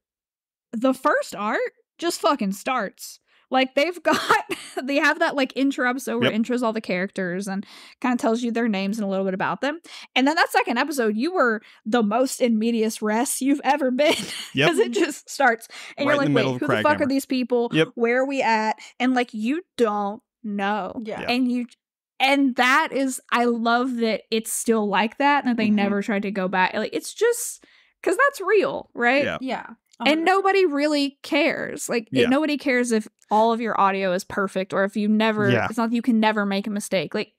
the first arc just fucking starts. Like they have that like intro episode where it intros all the characters and kind of tells you their names and a little bit about them. And then that second episode, you were the most in medias res you've ever been, because it just starts and you're like, wait, who the fuck are these people? Where are we at? And like, you don't know. Yeah. And that is, I love that it's still like that, and that they never tried to go back. Like, it's just because that's real, right? Yeah. And nobody really cares. Like, nobody cares if all of your audio is perfect, or if you never, it's not that you can never make a mistake. Like,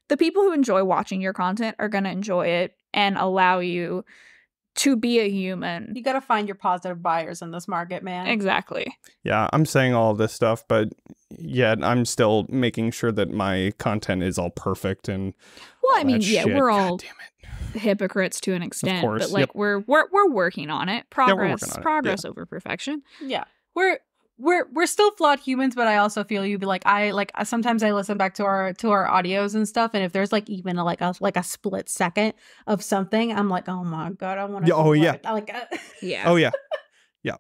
the people who enjoy watching your content are going to enjoy it and allow you to be a human. You got to find your positive buyers in this market, man. Exactly. Yeah, I'm saying all of this stuff, but yet I'm still making sure that my content is all perfect and well, I mean, we're all hypocrites to an extent, but like we're working on it. Progress over perfection. Yeah, we're still flawed humans, but I also feel you. Like sometimes I listen back to our audios and stuff, and if there's like even like a split second of something, I'm like, oh my god, I want to. Oh yeah. Yeah. Oh yeah. Yeah.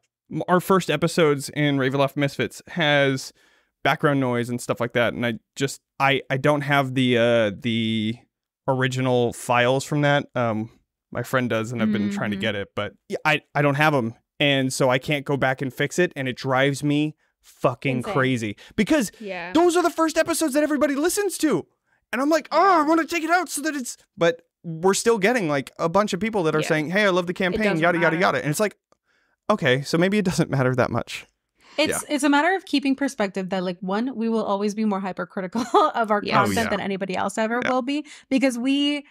Our first episodes in Ravenloft Misfits has background noise and stuff like that, and I don't have the original files from that. My friend does, and I've been trying to get it, but I don't have them. And so I can't go back and fix it, and it drives me fucking crazy, because those are the first episodes that everybody listens to. And I'm like, oh, I want to take it out so that it's, but we're still getting like a bunch of people that are saying, hey, I love the campaign, yada, yada, yada. And it's like, okay, so maybe it doesn't matter that much. It's a matter of keeping perspective that like, one, we will always be more hypercritical of our content than anybody else ever will be, because we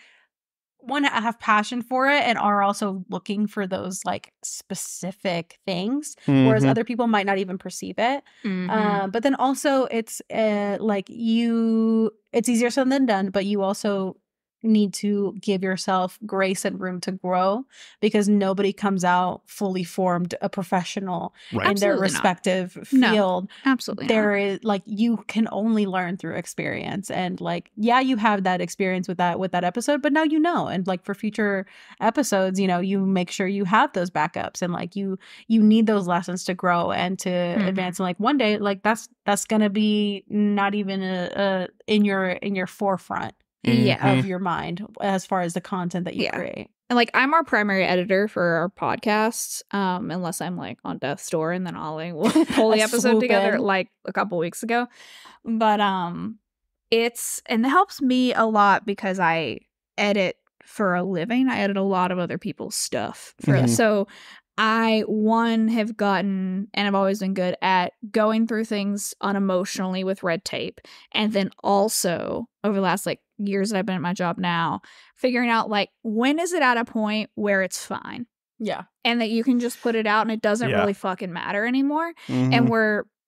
have passion for it and are also looking for those like specific things, whereas other people might not even perceive it. But then also it's like it's easier said than done, but you also need to give yourself grace and room to grow, because nobody comes out fully formed a professional in their respective field. Absolutely there is like, you can only learn through experience, and like, yeah, you have that experience with that episode, but now you know, and like for future episodes, you know, you make sure you have those backups, and like you need those lessons to grow and to advance, and like one day like that's gonna be not even in your forefront of your mind as far as the content that you create. And like, I'm our primary editor for our podcasts, unless I'm like on death's door, and then we'll pull the episode together like a couple weeks ago. But it helps me a lot because I edit for a living. I edit a lot of other people's stuff so I have gotten, and I've always been good at going through things unemotionally with red tape. And then also over the last like years that I've been at my job now, figuring out like, when is it at a point where it's fine? Yeah. And that you can just put it out and it doesn't really fucking matter anymore. And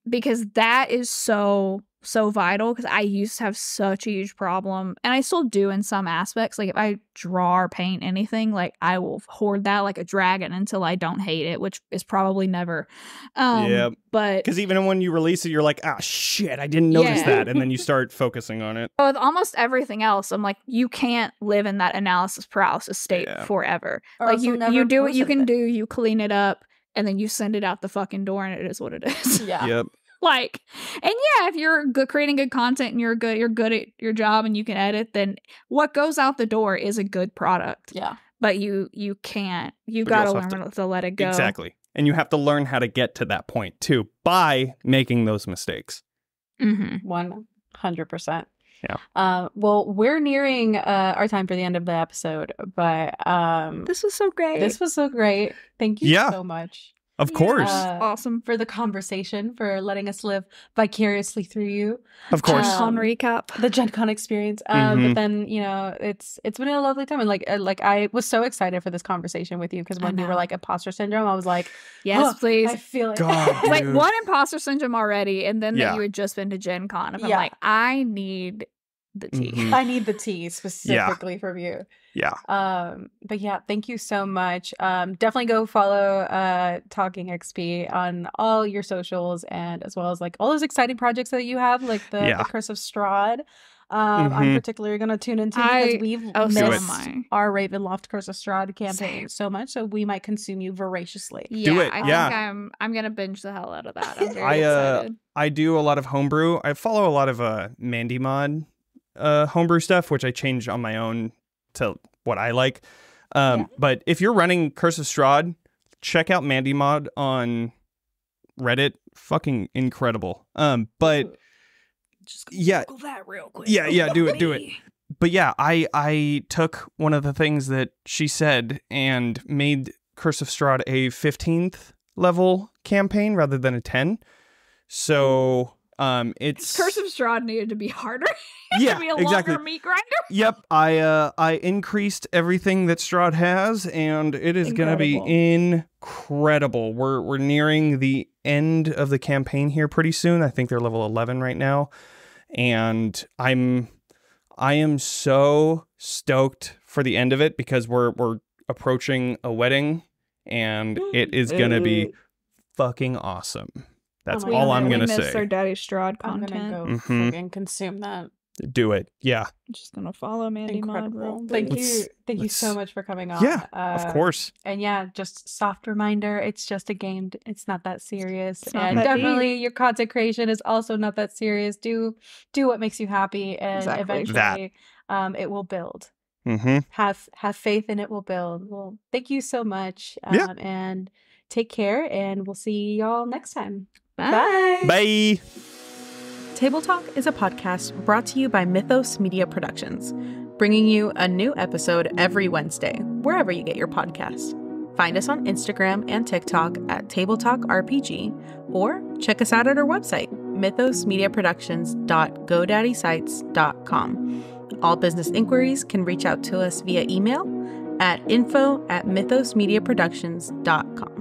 because that is so vital, because I used to have such a huge problem, and I still do in some aspects. Like if I draw or paint anything, like I will hoard that like a dragon until I don't hate it, which is probably never. But because even when you release it, you're like, ah, shit, I didn't notice that, and then you start focusing on it. With almost everything else, I'm like, you can't live in that analysis paralysis state forever. Or like you do what you can do, you clean it up, and then you send it out the fucking door, and it is what it is. Yeah. Yep. Like, and yeah, if you're good creating good content and you're good at your job and you can edit, then what goes out the door is a good product. Yeah. But you gotta learn to let it go. Exactly. And you have to learn how to get to that point too, by making those mistakes. 100%. Yeah. Well, we're nearing our time for the end of the episode, but this was so great. Thank you so much. Of course. Awesome. For the conversation, for letting us live vicariously through you. Of course. GenCon recap. The GenCon experience. But then, you know, it's been a lovely time. And like I was so excited for this conversation with you, because when you were like imposter syndrome, I was like, yes, please. I feel it. God, like one imposter syndrome already, and then that you had just been to GenCon. And I'm like, I need the tea. I need the tea specifically from you. Yeah. But yeah, thank you so much. Definitely go follow TalkingXP on all your socials, and as well as like all those exciting projects that you have, like the Curse of Strahd. I'm particularly going to tune into, because we've missed our Ravenloft Curse of Strahd campaign so much, so we might consume you voraciously. Yeah, do it. I think I'm going to binge the hell out of that. I'm very excited. I do a lot of homebrew. I follow a lot of Mandy Mod homebrew stuff, which I change on my own to what I like. But if you're running Curse of Strahd, check out Mandy Mod on Reddit. Fucking incredible. But just Google that real quick. Yeah, do it. But yeah, I took one of the things that she said and made Curse of Strahd a 15th level campaign rather than a 10. So it's Curse of Strahd needed to be harder. Yeah, to be a longer meat grinder. Yep, I increased everything that Strahd has, and it is going to be incredible. We're nearing the end of the campaign here pretty soon. I think they're level 11 right now, and I am so stoked for the end of it, because we're approaching a wedding, and it is going to be fucking awesome. That's all I'm going to say. We miss our Daddy Strahd content. I'm going to go fucking consume that. Do it. Yeah. I'm just going to follow Mandy Mod. Thank you so much for coming on. Yeah, of course. And yeah, just soft reminder, it's just a game. It's not that serious. And definitely your content creation is also not that serious. Do what makes you happy, and eventually it will build. Have faith and it will build. Well, thank you so much. And take care, and we'll see y'all next time. Bye. Bye. Table Talk is a podcast brought to you by Mythos Media Productions, bringing you a new episode every Wednesday, wherever you get your podcast. Find us on Instagram and TikTok at Table Talk RPG, or check us out at our website, mythosmediaproductions.godaddysite.com. All business inquiries can reach out to us via email at info@mythosmediaproductions.com.